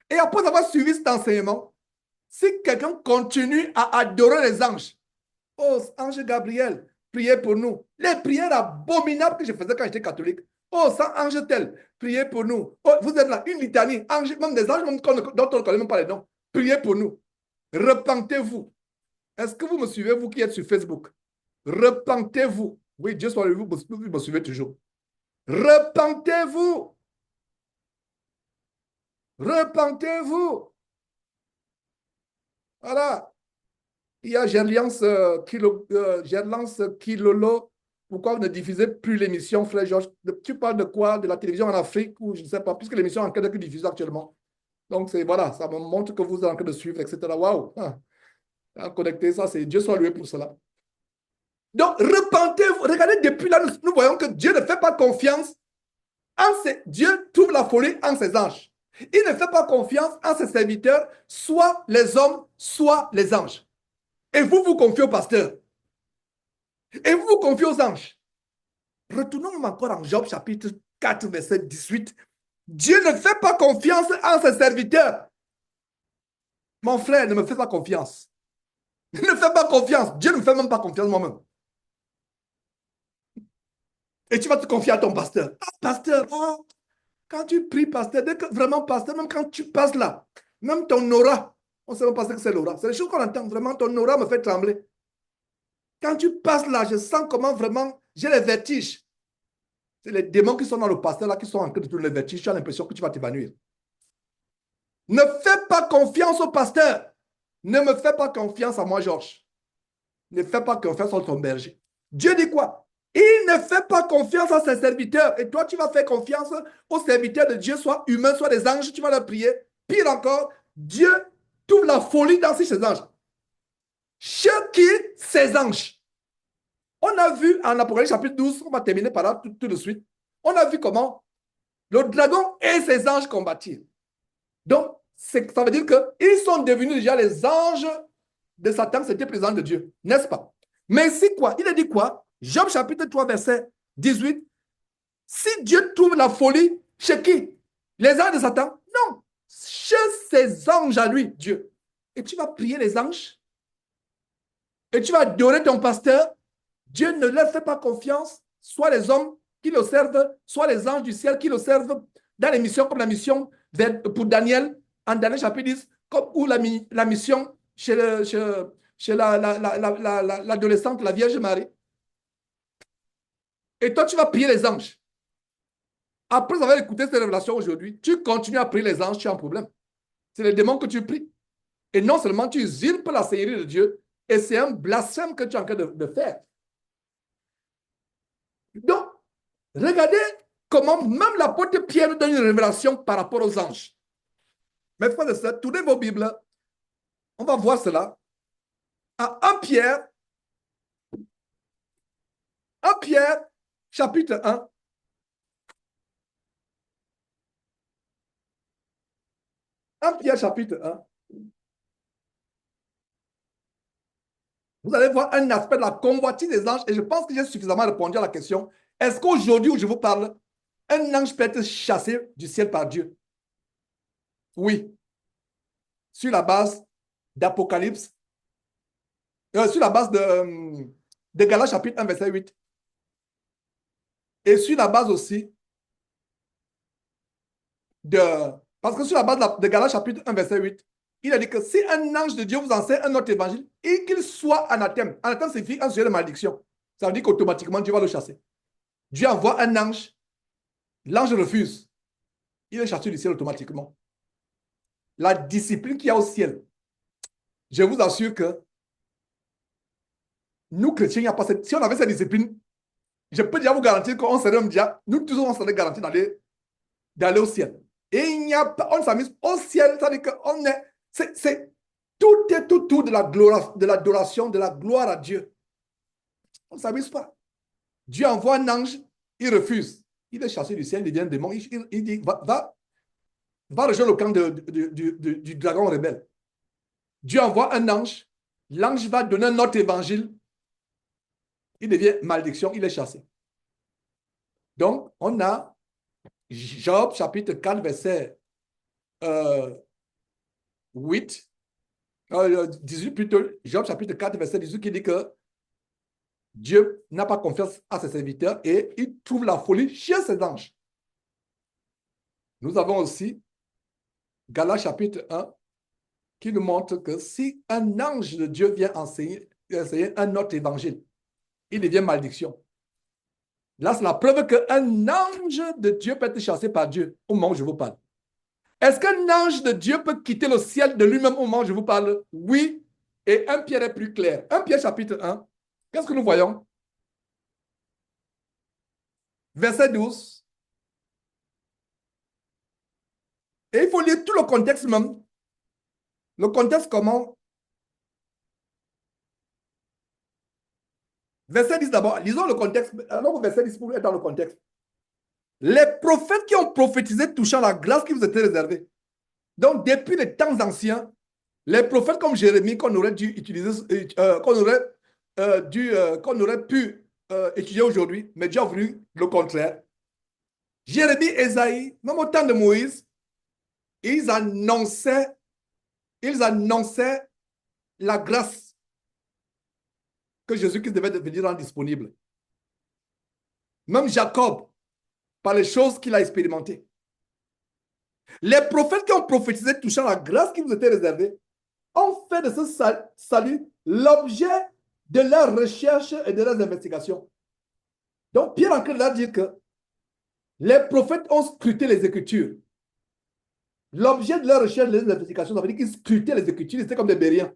Et après avoir suivi cet enseignement, si quelqu'un continue à adorer les anges, oh, ange Gabriel, priez pour nous. Les prières abominables que je faisais quand j'étais catholique. Oh, sans ange tel, priez pour nous. Oh, vous êtes là, une litanie, ange, même des anges même dont on ne connaît même pas les noms. Priez pour nous. Repentez-vous. Est-ce que vous me suivez, vous qui êtes sur Facebook? Repentez-vous. Oui, Dieu soit avec vous, vous me suivez toujours. Repentez-vous. Repentez-vous. Voilà. Il y a Gerlance Kilolo. Pourquoi vous ne diffusez plus l'émission, frère Georges? Tu parles de quoi? De la télévision en Afrique ou je ne sais pas, puisque l'émission est en train d'être diffusée actuellement. Donc, voilà, ça me montre que vous êtes en train de suivre, etc. Waouh! Connecté, ça, c'est Dieu soit loué pour cela. Donc, repentez-vous. Regardez, depuis là, nous voyons que Dieu ne fait pas confiance Dieu trouve la folie en ses anges. Il ne fait pas confiance en ses serviteurs, soit les hommes, soit les anges. Et vous vous confiez au pasteur. Et vous vous confiez aux anges. Retournons encore en Job chapitre 4, verset 18. Dieu ne fait pas confiance en ses serviteurs. Mon frère, ne me fais pas confiance. Ne fais pas confiance. Dieu ne me fait même pas confiance moi-même. Et tu vas te confier à ton pasteur. Ah, pasteur, oh, quand tu pries, pasteur, dès que vraiment, pasteur, même quand tu passes là, même ton aura, on ne sait même pas ce que c'est l'aura. C'est les choses qu'on entend. Vraiment, ton aura me fait trembler. Quand tu passes là, je sens comment vraiment j'ai les vertiges. C'est les démons qui sont dans le pasteur là, qui sont en train de te le vertige. Tu as l'impression que tu vas t'évanouir. Ne fais pas confiance au pasteur. Ne me fais pas confiance à moi, Georges. Ne fais pas confiance à ton berger. Dieu dit quoi? Il ne fait pas confiance à ses serviteurs. Et toi, tu vas faire confiance aux serviteurs de Dieu, soit humains, soit des anges. Tu vas leur prier. Pire encore, Dieu trouve la folie dans ces anges. Chez qui? Ces anges. On a vu en Apocalypse chapitre 12, on va terminer par là tout de suite. On a vu comment le dragon et ses anges combattirent. Donc, ça veut dire qu'ils sont devenus déjà les anges de Satan, c'était présent de Dieu, n'est-ce pas? Mais c'est quoi? Il a dit quoi? Job chapitre 3, verset 18. Si Dieu trouve la folie, chez qui? Les anges de Satan? Non. Chez ses anges à lui, Dieu. Et tu vas prier les anges? Et tu vas adorer ton pasteur? Dieu ne leur fait pas confiance, soit les hommes qui le servent, soit les anges du ciel qui le servent dans les missions comme la mission pour Daniel, en Daniel chapitre 10, comme, ou la mission chez l'adolescente, la Vierge Marie. Et toi, tu vas prier les anges. Après avoir écouté cette révélation aujourd'hui, tu continues à prier les anges, tu as un problème. C'est les démons que tu pries. Et non seulement tu usurpes la Seigneurie de Dieu, et c'est un blasphème que tu es en train de faire. Donc, regardez comment même l'apôtre Pierre donne une révélation par rapport aux anges. Mes frères et sœurs, tournez vos Bibles. On va voir cela. À 1 Pierre, chapitre 1. 1 Pierre, chapitre 1. Vous allez voir un aspect de la convoitise des anges et je pense que j'ai suffisamment répondu à la question. Est-ce qu'aujourd'hui où je vous parle, un ange peut être chassé du ciel par Dieu? Oui. Sur la base d'Apocalypse, sur la base de Galates chapitre 1, verset 8. Et sur la base aussi parce que sur la base de Galates chapitre 1, verset 8, il a dit que si un ange de Dieu vous enseigne un autre évangile et qu'il soit anathème, anathème signifie un sujet de malédiction. Ça veut dire qu'automatiquement Dieu va le chasser. Dieu envoie un ange, l'ange refuse. Il est chassé du ciel automatiquement. La discipline qu'il y a au ciel, je vous assure que nous, chrétiens, il n'y a pas cette... Si on avait cette discipline, je peux déjà vous garantir qu'on serait déjà, nous tous, on serait garantis d'aller au ciel. Et il n'y a pas, on s'amuse au ciel, ça veut dire qu'on est, tout de la gloire, de l'adoration, de la gloire à Dieu. On ne s'amuse pas. Dieu envoie un ange, il refuse. Il est chassé du ciel, il devient démon. Il dit, va rejoindre le camp du dragon rebelle. Dieu envoie un ange, l'ange va donner un autre évangile, il devient malédiction, il est chassé. Donc, on a Job chapitre 4, verset 8, 18 plutôt, Job chapitre 4, verset 18 qui dit que Dieu n'a pas confiance à ses serviteurs et il trouve la folie chez ses anges. Nous avons aussi Galates chapitre 1 qui nous montre que si un ange de Dieu vient enseigner un autre évangile, il devient malédiction. Là, c'est la preuve qu'un ange de Dieu peut être chassé par Dieu au moment où je vous parle. Est-ce qu'un ange de Dieu peut quitter le ciel de lui-même au moment où je vous parle? Oui. Et 1 Pierre est plus clair. 1 Pierre chapitre 1, qu'est-ce que nous voyons? Verset 12. Et il faut lire tout le contexte même. Le contexte comment? Verset 10 d'abord. Lisons le contexte. Alors, verset 10 pour être dans le contexte. Les prophètes qui ont prophétisé touchant la grâce qui vous était réservée. Donc, depuis les temps anciens, les prophètes comme Jérémie, qu'on aurait dû utiliser, qu'on aurait pu étudier aujourd'hui, mais Dieu a voulu le contraire. Jérémie, Ésaïe, même au temps de Moïse, ils annonçaient la grâce que Jésus-Christ devait devenir rendre disponible. Même Jacob, par les choses qu'il a expérimentées. Les prophètes qui ont prophétisé touchant la grâce qui vous était réservée ont fait de ce salut l'objet de leurs recherches et de leurs investigations. Donc, Pierre en train de dire que Les prophètes ont scruté les Écritures. L'objet de leur recherche, les investigations, ça veut dire qu'ils scrutaient les Écritures, c'était comme des Bériens.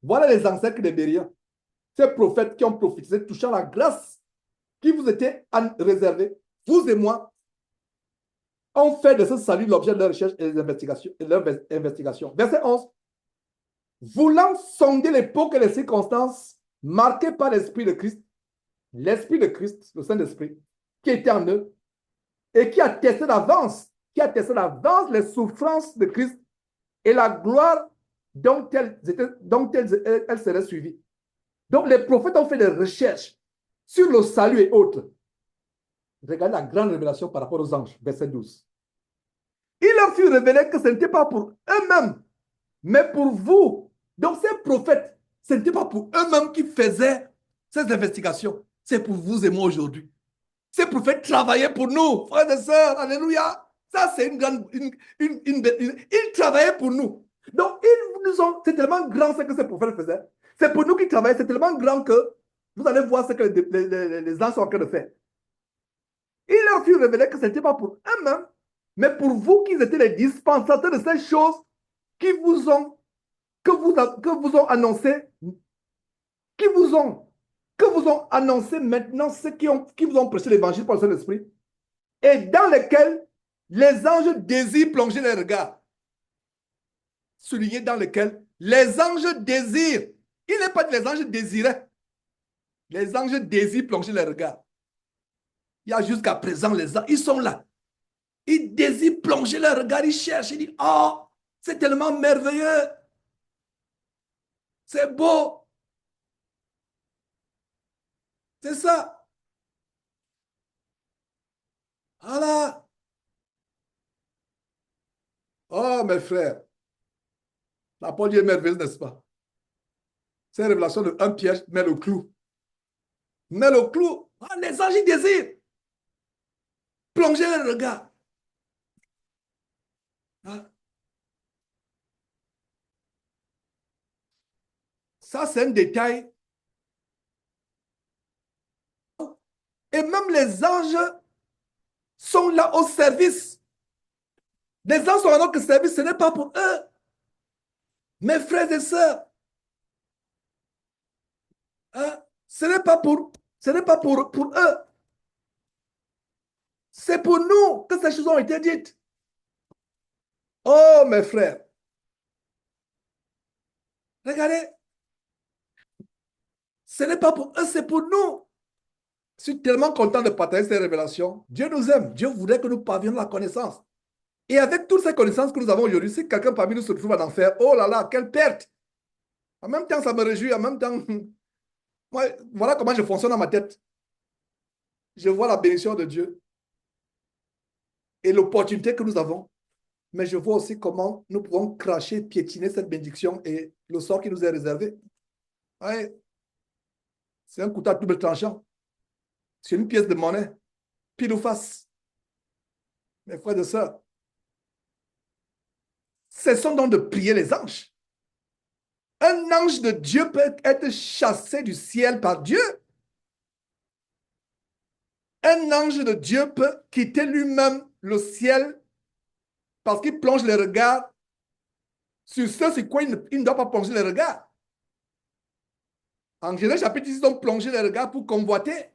Voilà les ancêtres des Bériens. Ces prophètes qui ont prophétisé touchant la grâce qui vous était réservée, vous et moi, ont fait de ce salut l'objet de leur recherche et de leur investigation. Verset 11. Voulant sonder l'époque et les circonstances marquées par l'Esprit de Christ, le Saint-Esprit, qui était en eux, et qui attestait d'avance les souffrances de Christ et la gloire dont elles seraient suivies. Donc, les prophètes ont fait des recherches sur le salut et autres. Regardez la grande révélation par rapport aux anges, verset 12. Il leur fut révélé que ce n'était pas pour eux-mêmes, mais pour vous. Donc, ces prophètes, ce n'était pas pour eux-mêmes qui faisaient ces investigations. C'est pour vous et moi aujourd'hui. Ces prophètes travaillaient pour nous, frères et sœurs. Alléluia. Ça, c'est une grande. Ils travaillaient pour nous. Donc, ils nous ont. C'est tellement grand ce que ces prophètes faisaient. C'est pour nous qu'ils travaillaient. C'est tellement grand que vous allez voir ce que les gens sont en train de faire. Il leur fut révélé que ce n'était pas pour eux-mêmes, mais pour vous qui étaient les dispensateurs de ces choses qui vous ont, que vous ont annoncé, que vous ont annoncé maintenant ceux qui vous ont prêché l'évangile par le Saint-Esprit, et dans lesquels les anges désirent plonger les regards. Souligné dans lesquels les anges désirent. Il n'est pas que les anges désiraient. Les anges désirent plonger les regards. Il y a jusqu'à présent les anges, ils sont là. Ils désirent plonger leurs regards, ils cherchent, ils disent, oh, c'est tellement merveilleux. C'est beau. C'est ça. Voilà. Oh, mes frères. La parole est merveilleuse, n'est-ce pas? C'est une révélation de un piège, mais le clou. Mais le clou. Ah, les anges, ils désirent plonger les regards. Ah. Ça, c'est un détail. Et même les anges sont là au service. Les anges sont à notre service, ce n'est pas pour eux. Mes frères et sœurs, hein, ce n'est pas pour eux. C'est pour nous que ces choses ont été dites. Oh, mes frères, regardez, ce n'est pas pour eux, c'est pour nous. Je suis tellement content de partager ces révélations. Dieu nous aime. Dieu voudrait que nous parvenions à la connaissance. Et avec toutes ces connaissances que nous avons aujourd'hui, si quelqu'un parmi nous se trouve en enfer, oh là là, quelle perte! En même temps, ça me réjouit. En même temps, moi, voilà comment je fonctionne dans ma tête. Je vois la bénédiction de Dieu et l'opportunité que nous avons. Mais je vois aussi comment nous pouvons cracher, piétiner cette bénédiction et le sort qui nous est réservé. Ouais. C'est un couteau à double tranchant. C'est une pièce de monnaie. Pile ou face. Mes frères et sœurs, cessons donc de prier les anges. Un ange de Dieu peut être chassé du ciel par Dieu. Un ange de Dieu peut quitter lui-même le ciel parce qu'il plonge les regards sur ce sur quoi il ne doit pas plonger les regards. En Genèse chapitre 10, ils ont plongé les regards pour convoiter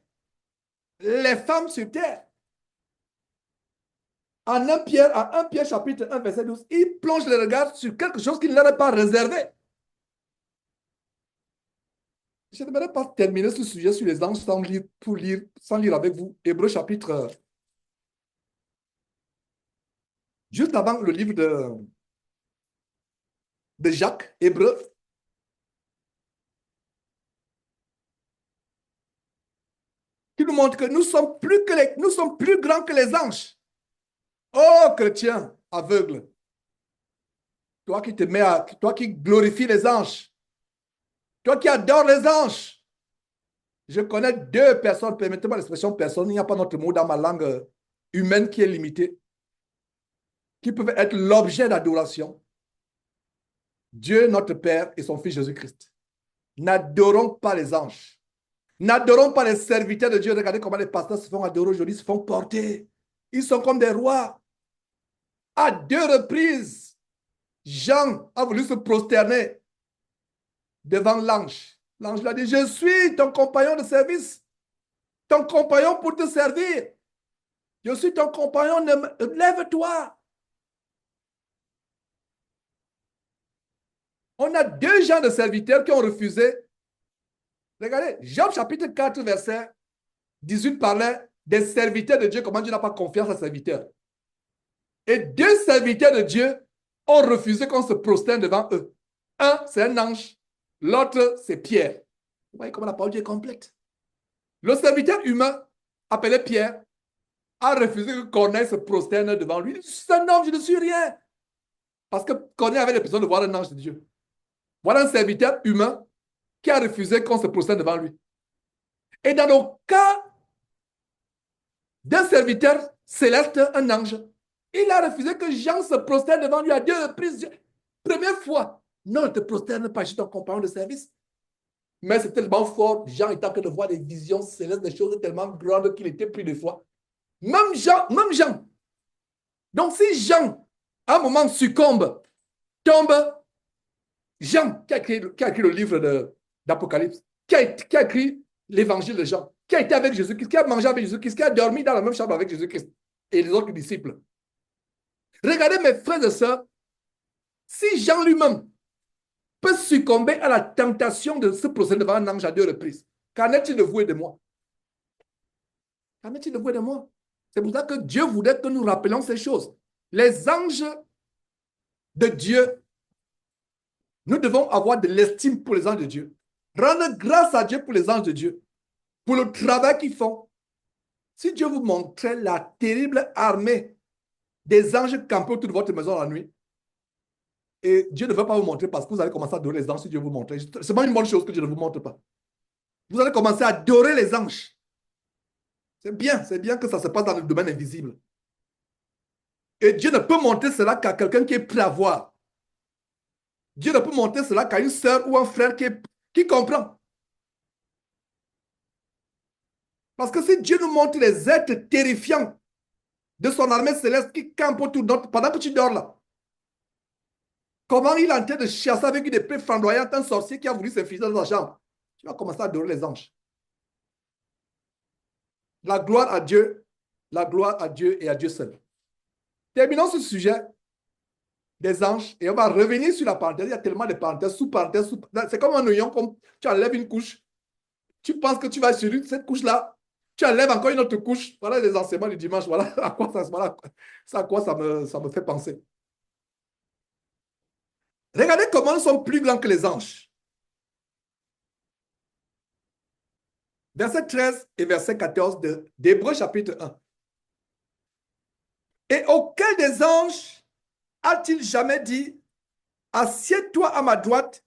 les femmes sur terre. En 1 Pierre chapitre 1 verset 12, ils plongent les regards sur quelque chose qui ne leur est pas réservé. Je n'aimerais pas terminer ce sujet sur les anges sans lire avec vous Hébreux chapitre, juste avant le livre de Jacques, Hébreux. Qui nous montre que nous sommes plus grands que les anges. Oh, chrétien aveugle, toi qui glorifie les anges, toi qui adore les anges. Je connais deux personnes, permettez-moi l'expression personne, il n'y a pas notre mot dans ma langue humaine qui est limitée, qui peuvent être l'objet d'adoration. Dieu, notre Père, et son Fils Jésus-Christ. N'adorons pas les anges. N'adorons pas les serviteurs de Dieu. Regardez comment les pasteurs se font adorer aujourd'hui, se font porter. Ils sont comme des rois. À 2 reprises, Jean a voulu se prosterner devant l'ange. L'ange lui a dit, je suis ton compagnon de service, ton compagnon pour te servir. Je suis ton compagnon, lève-toi. On a 2 genres de serviteurs qui ont refusé. Regardez, Job chapitre 4, verset 18 parlait des serviteurs de Dieu, comment Dieu n'a pas confiance à ses serviteurs. Et 2 serviteurs de Dieu ont refusé qu'on se prosterne devant eux. Un, c'est un ange. L'autre, c'est Pierre. Vous voyez comment la parole de Dieu est complète. Le serviteur humain, appelé Pierre, a refusé que Corneille se prosterne devant lui. C'est un homme, je ne suis rien. Parce que Corneille avait l'impression de voir un ange de Dieu. Voilà un serviteur humain qui a refusé qu'on se prosterne devant lui. Et dans le cas d'un serviteur céleste, un ange, il a refusé que Jean se prosterne devant lui à 2 reprises. Première fois, non, ne te prosterne pas, je suis ton compagnon de service. Mais c'est tellement fort, Jean était en train de voir des visions célestes, des choses tellement grandes qu'il était pris de foi. Même Jean. Donc si Jean, à un moment, succombe, tombe, Jean, qui a écrit le livre d'Apocalypse, qui a écrit l'évangile de Jean, qui a été avec Jésus-Christ, qui a mangé avec Jésus-Christ, qui a dormi dans la même chambre avec Jésus-Christ et les autres disciples. Regardez mes frères et sœurs, si Jean lui-même peut succomber à la tentation de se procéder devant un ange à 2 reprises, qu'en est-il de vous et de moi? Qu'en est-il de vous et de moi? C'est pour ça que Dieu voudrait que nous rappelions ces choses. Les anges de Dieu, nous devons avoir de l'estime pour les anges de Dieu. Rendre grâce à Dieu pour les anges de Dieu, pour le travail qu'ils font. Si Dieu vous montrait la terrible armée des anges campés autour de votre maison la nuit, et Dieu ne veut pas vous montrer parce que vous allez commencer à adorer les anges si Dieu vous montre. C'est pas une bonne chose que Dieu ne vous montre pas. Vous allez commencer à adorer les anges. C'est bien que ça se passe dans le domaine invisible. Et Dieu ne peut montrer cela qu'à quelqu'un qui est prêt à voir. Dieu ne peut montrer cela qu'à une sœur ou un frère qui comprend. Parce que si Dieu nous montre les êtres terrifiants de son armée céleste qui campent autour d'autres pendant que tu dors là, comment il est en train de chasser avec une épée flamboyante un sorcier qui a voulu s'infiltrer dans sa chambre, tu vas commencer à adorer les anges. La gloire à Dieu et à Dieu seul. Terminons ce sujet des anges et on va revenir sur la parenthèse. Il y a tellement de parenthèses, sous-parenthèses. C'est comme un oignon, comme tu enlèves une couche. Tu penses que tu vas sur cette couche-là. Tu enlèves encore une autre couche. Voilà les enseignements du dimanche. Voilà à quoi ça me fait penser. Regardez comment nous sommes plus grands que les anges. Verset 13 et verset 14 d'Hébreux chapitre 1. Et auquel des anges a-t-il jamais dit, assieds-toi à ma droite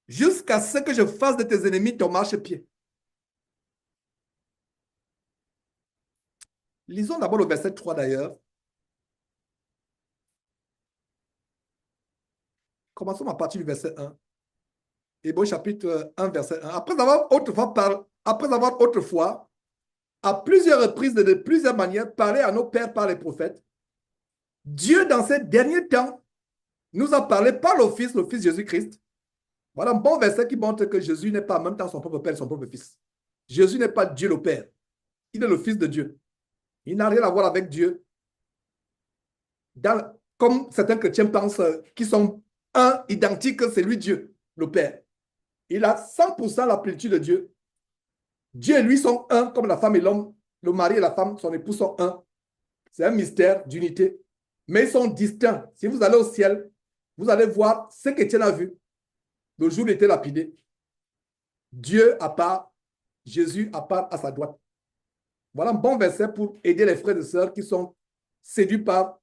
jusqu'à ce que je fasse de tes ennemis ton marchepied? Lisons d'abord le verset 3 d'ailleurs. Commençons à partir du verset 1. Hébreux chapitre 1, verset 1. Après avoir autrefois, à plusieurs reprises et de plusieurs manières, parlé à nos pères par les prophètes, Dieu, dans ces derniers temps, nous a parlé par le Fils Jésus-Christ. Voilà un bon verset qui montre que Jésus n'est pas en même temps son propre Père et son propre Fils. Jésus n'est pas Dieu le Père. Il est le Fils de Dieu. Il n'a rien à voir avec Dieu. Comme certains chrétiens pensent qu'ils sont un identique, c'est lui Dieu, le Père. Il a 100% la plénitude de Dieu. Dieu et lui sont un, comme la femme et l'homme, le mari et la femme, son époux sont un. C'est un mystère d'unité. Mais ils sont distincts. Si vous allez au ciel, vous allez voir ce qu'Étienne a vu le jour où il était lapidé. Dieu à part, Jésus à part à sa droite. Voilà un bon verset pour aider les frères et sœurs qui sont séduits par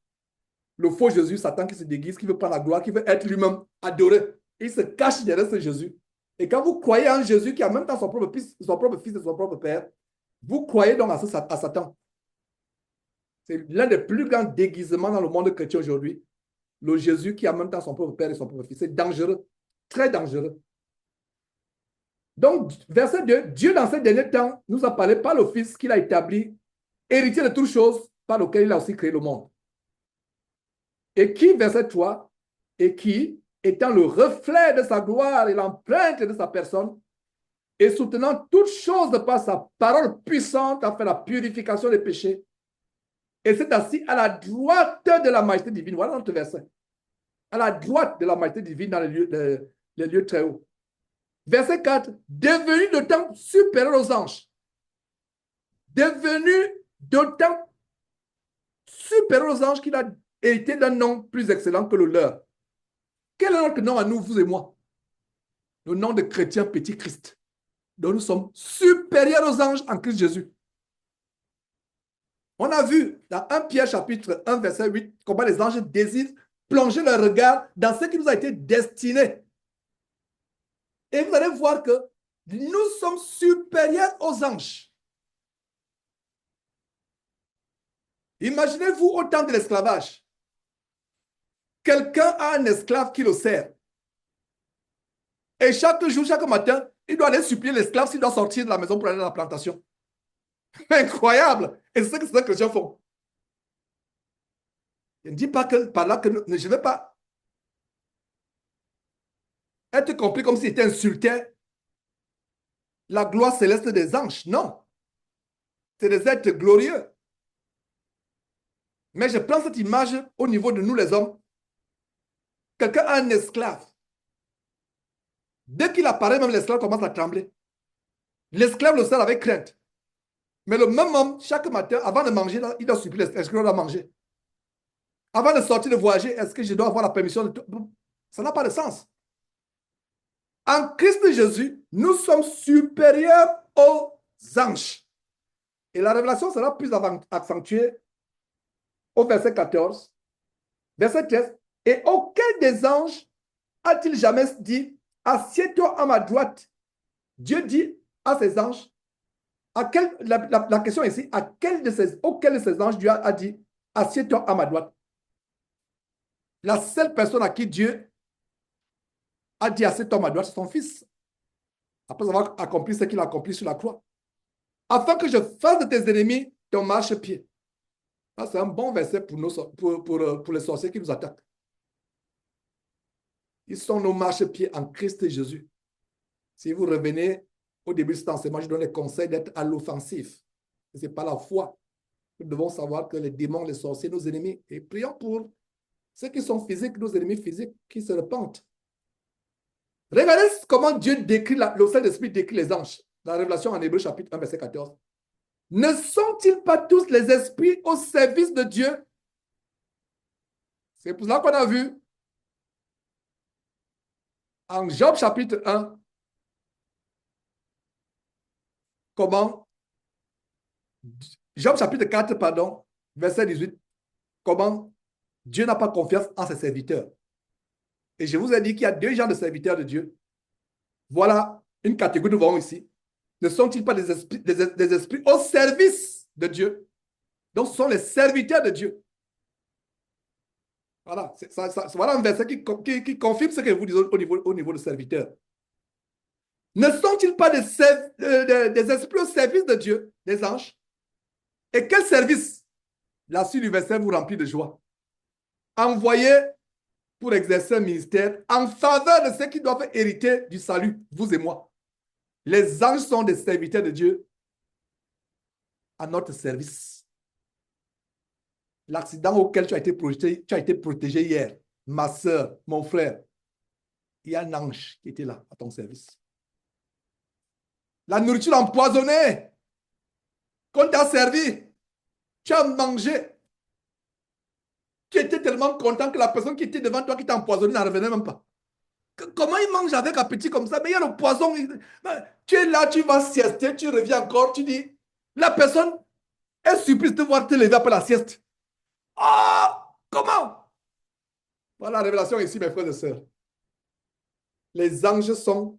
le faux Jésus, Satan qui se déguise, qui veut prendre la gloire, qui veut être lui-même adoré. Il se cache derrière ce Jésus. Et quand vous croyez en Jésus qui a en même temps son propre fils et son propre père, vous croyez donc à Satan. C'est l'un des plus grands déguisements dans le monde chrétien aujourd'hui. Le Jésus qui a en même temps son propre père et son propre fils. C'est dangereux, très dangereux. Donc, verset 2, Dieu dans ces derniers temps nous a parlé par le Fils qu'il a établi, héritier de toutes choses, par lequel il a aussi créé le monde. Et qui, verset 3, et qui, étant le reflet de sa gloire et l'empreinte de sa personne, et soutenant toutes choses par sa parole puissante a fait la purification des péchés, et s'est assis à la droite de la majesté divine. Voilà notre verset. À la droite de la majesté divine dans les lieux très hauts. Verset 4, devenu d'autant supérieur aux anges. Devenu d'autant supérieur aux anges qu'il a hérité d'un nom plus excellent que le leur. Quel est notre nom à nous, vous et moi? Le nom de chrétien petit Christ. Donc nous sommes supérieurs aux anges en Christ Jésus. On a vu dans 1 Pierre chapitre 1 verset 8 comment les anges désirent plonger leur regard dans ce qui nous a été destiné. Et vous allez voir que nous sommes supérieurs aux anges. Imaginez-vous au temps de l'esclavage. Quelqu'un a un esclave qui le sert. Et chaque jour, chaque matin, il doit aller supplier l'esclave s'il doit sortir de la maison pour aller à la plantation. Incroyable! Et c'est ce que les chrétiens font. Je ne dis pas que par là que je ne vais pas être compris comme s'il était insulté la gloire céleste des anges. Non. C'est des êtres glorieux. Mais je prends cette image au niveau de nous les hommes. Quelqu'un a un esclave. Dès qu'il apparaît, même l'esclave commence à trembler. L'esclave le sert avec crainte. Mais le même homme, chaque matin, avant de manger, il doit supplier, est-ce que je dois manger? Avant de sortir de voyager, est-ce que je dois avoir la permission de tout? Ça n'a pas de sens. En Christ Jésus, nous sommes supérieurs aux anges. Et la révélation sera plus accentuée au verset 14. Verset 13. Et auquel des anges a-t-il jamais dit, assieds-toi à ma droite? Dieu dit à ses anges, la question ici, auquel de ces anges Dieu a dit, assieds-toi à ma droite? La seule personne à qui Dieu a dit assieds-toi à ma droite, c'est son fils. Après avoir accompli ce qu'il a accompli sur la croix. Afin que je fasse de tes ennemis ton marchepied. Ça, c'est un bon verset pour les sorciers qui nous attaquent. Ils sont nos marchepieds en Christ Jésus. Si vous revenez au début de cet enseignement, je donne les conseils d'être à l'offensif. Ce n'est pas la foi. Nous devons savoir que les démons, les sorciers, nos ennemis, et prions pour ceux qui sont physiques, nos ennemis physiques, qui se repentent. Regardez comment Dieu décrit, le Saint-Esprit décrit les anges. Dans la Révélation en Hébreux chapitre 1, verset 14. Ne sont-ils pas tous les esprits au service de Dieu? C'est pour cela qu'on a vu en Job chapitre 1 comment, Job chapitre 4, pardon, verset 18, comment Dieu n'a pas confiance en ses serviteurs. Et je vous ai dit qu'il y a deux genres de serviteurs de Dieu. Voilà une catégorie que nous voyons ici. Ne sont-ils pas des esprits au service de Dieu? Donc, ce sont les serviteurs de Dieu. Voilà, voilà un verset qui confirme ce que je vous dis au niveau de serviteurs. Ne sont-ils pas des esprits au service de Dieu, des anges? Et quel service? La suite du verset vous remplit de joie. Envoyés pour exercer un ministère en faveur de ceux qui doivent hériter du salut, vous et moi. Les anges sont des serviteurs de Dieu à notre service. L'accident auquel tu as été protégé hier, ma soeur, mon frère, il y a un ange qui était là à ton service. La nourriture empoisonnée qu'on t'a servi, tu as mangé. Tu étais tellement content que la personne qui était devant toi qui t'a empoisonné n'en revenait même pas. Comment il mange avec appétit comme ça? Mais il y a le poison. Tu es là, tu vas siester, tu reviens encore, tu dis, la personne est surprise de voir te lever après la sieste. Ah, comment? Voilà la révélation ici, mes frères et sœurs. Les anges sont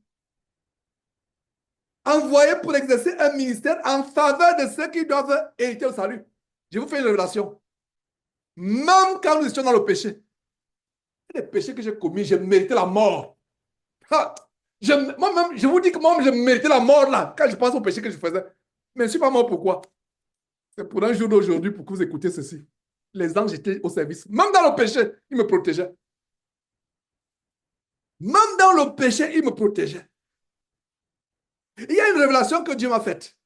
envoyés pour exercer un ministère en faveur de ceux qui doivent hériter le salut. Je vous fais une révélation. Même quand nous étions dans le péché, les péchés que j'ai commis, j'ai mérité la mort. Moi-même, je vous dis que moi, je méritais la mort là, quand je pense au péché que je faisais. Mais je ne suis pas mort pourquoi? C'est pour un jour d'aujourd'hui pour que vous écoutiez ceci. Les anges étaient au service. Même dans le péché, ils me protégeaient. Même dans le péché, ils me protégeaient. Il y a une révélation que Dieu m'a faite.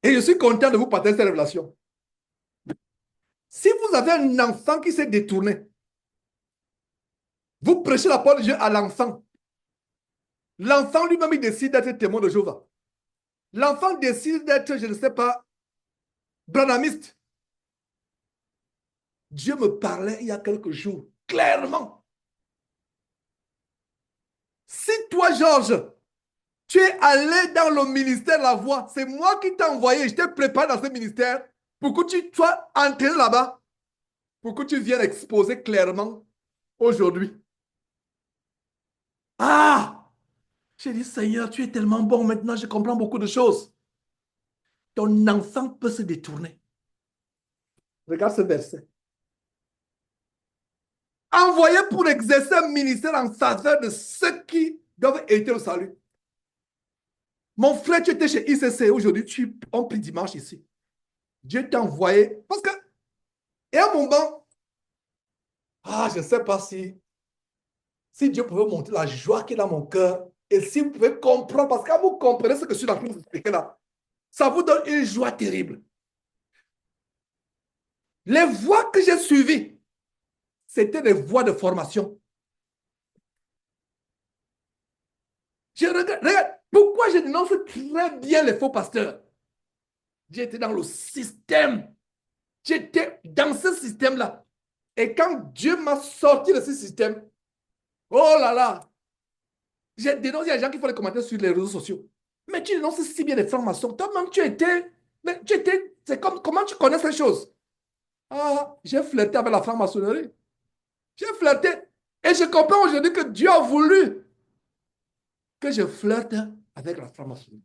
Et je suis content de vous partager cette révélation. Si vous avez un enfant qui s'est détourné, vous prêchez la parole de Dieu à l'enfant. L'enfant lui-même, il décide d'être témoin de Jéhovah. L'enfant décide d'être, je ne sais pas, branamiste. Dieu me parlait il y a quelques jours, clairement. Si toi, Georges, tu es allé dans le ministère de la voix, c'est moi qui t'ai envoyé, je t'ai préparé dans ce ministère pour que tu sois entraîné là-bas, pour que tu viennes exposer clairement aujourd'hui. Ah! J'ai dit, Seigneur, tu es tellement bon maintenant, je comprends beaucoup de choses. Ton enfant peut se détourner. Regarde ce verset. Envoyé pour exercer un ministère en faveur de ceux qui doivent hériter le salut. Mon frère, tu étais chez ICC, aujourd'hui, on prie dimanche ici. Dieu t'a envoyé. Parce que, et à un moment, je ne sais pas si Dieu pouvait montrer la joie qu'il a dans mon cœur, et si vous pouvez comprendre, parce que quand vous comprenez ce que je suis en train de vous expliquer là, ça vous donne une joie terrible. Les voies que j'ai suivies, c'était des voies de formation. Je regarde, pourquoi je dénonce très bien les faux pasteurs? J'étais dans le système. J'étais dans ce système-là. Et quand Dieu m'a sorti de ce système, oh là là, j'ai dénoncé à des gens qui font des commentaires sur les réseaux sociaux. Mais tu dénonces si bien les francs-maçons. Toi-même, c'est comme, comment tu connais ces choses? Ah, j'ai flirté avec la franc-maçonnerie. J'ai flirté. Et je comprends aujourd'hui que Dieu a voulu que je flirte avec la franc-maçonnerie.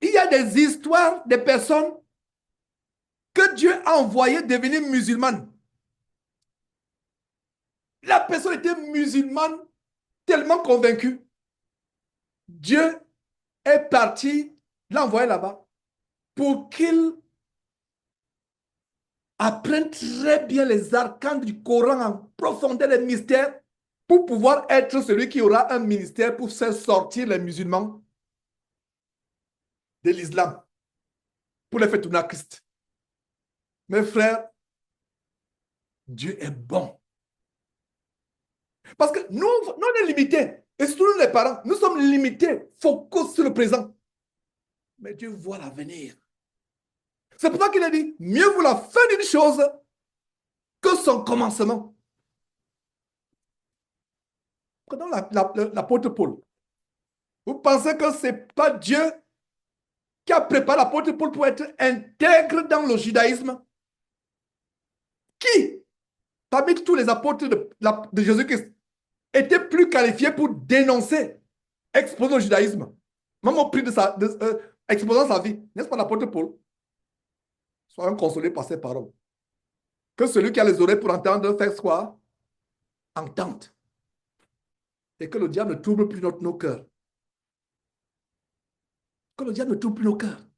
Il y a des histoires de personnes que Dieu a envoyées devenir musulmanes. La personne était musulmane, tellement convaincue. Dieu est parti l'envoyer là-bas pour qu'il apprenne très bien les arcanes du Coran en profondeur des mystères pour pouvoir être celui qui aura un ministère pour faire sortir les musulmans de l'islam, pour les faire tourner à Christ. Mes frères, Dieu est bon. Parce que nous, on est limités. Et surtout nous, les parents, nous sommes limités, focus sur le présent. Mais Dieu voit l'avenir. C'est pour ça qu'il a dit, mieux vaut la fin d'une chose que son commencement. Prenons l'apôtre Paul. Vous pensez que ce n'est pas Dieu qui a préparé l'apôtre Paul pour être intègre dans le judaïsme? Qui, parmi tous les apôtres de Jésus-Christ, était plus qualifié pour dénoncer, exposer le judaïsme, même au prix de exposant sa vie? N'est-ce pas l'apôtre Paul? Soyons consolés par ces paroles. Que celui qui a les oreilles pour entendre fasse quoi? Entende. Et que le diable ne trouble plus nos cœurs. Que le diable ne trouble plus nos cœurs.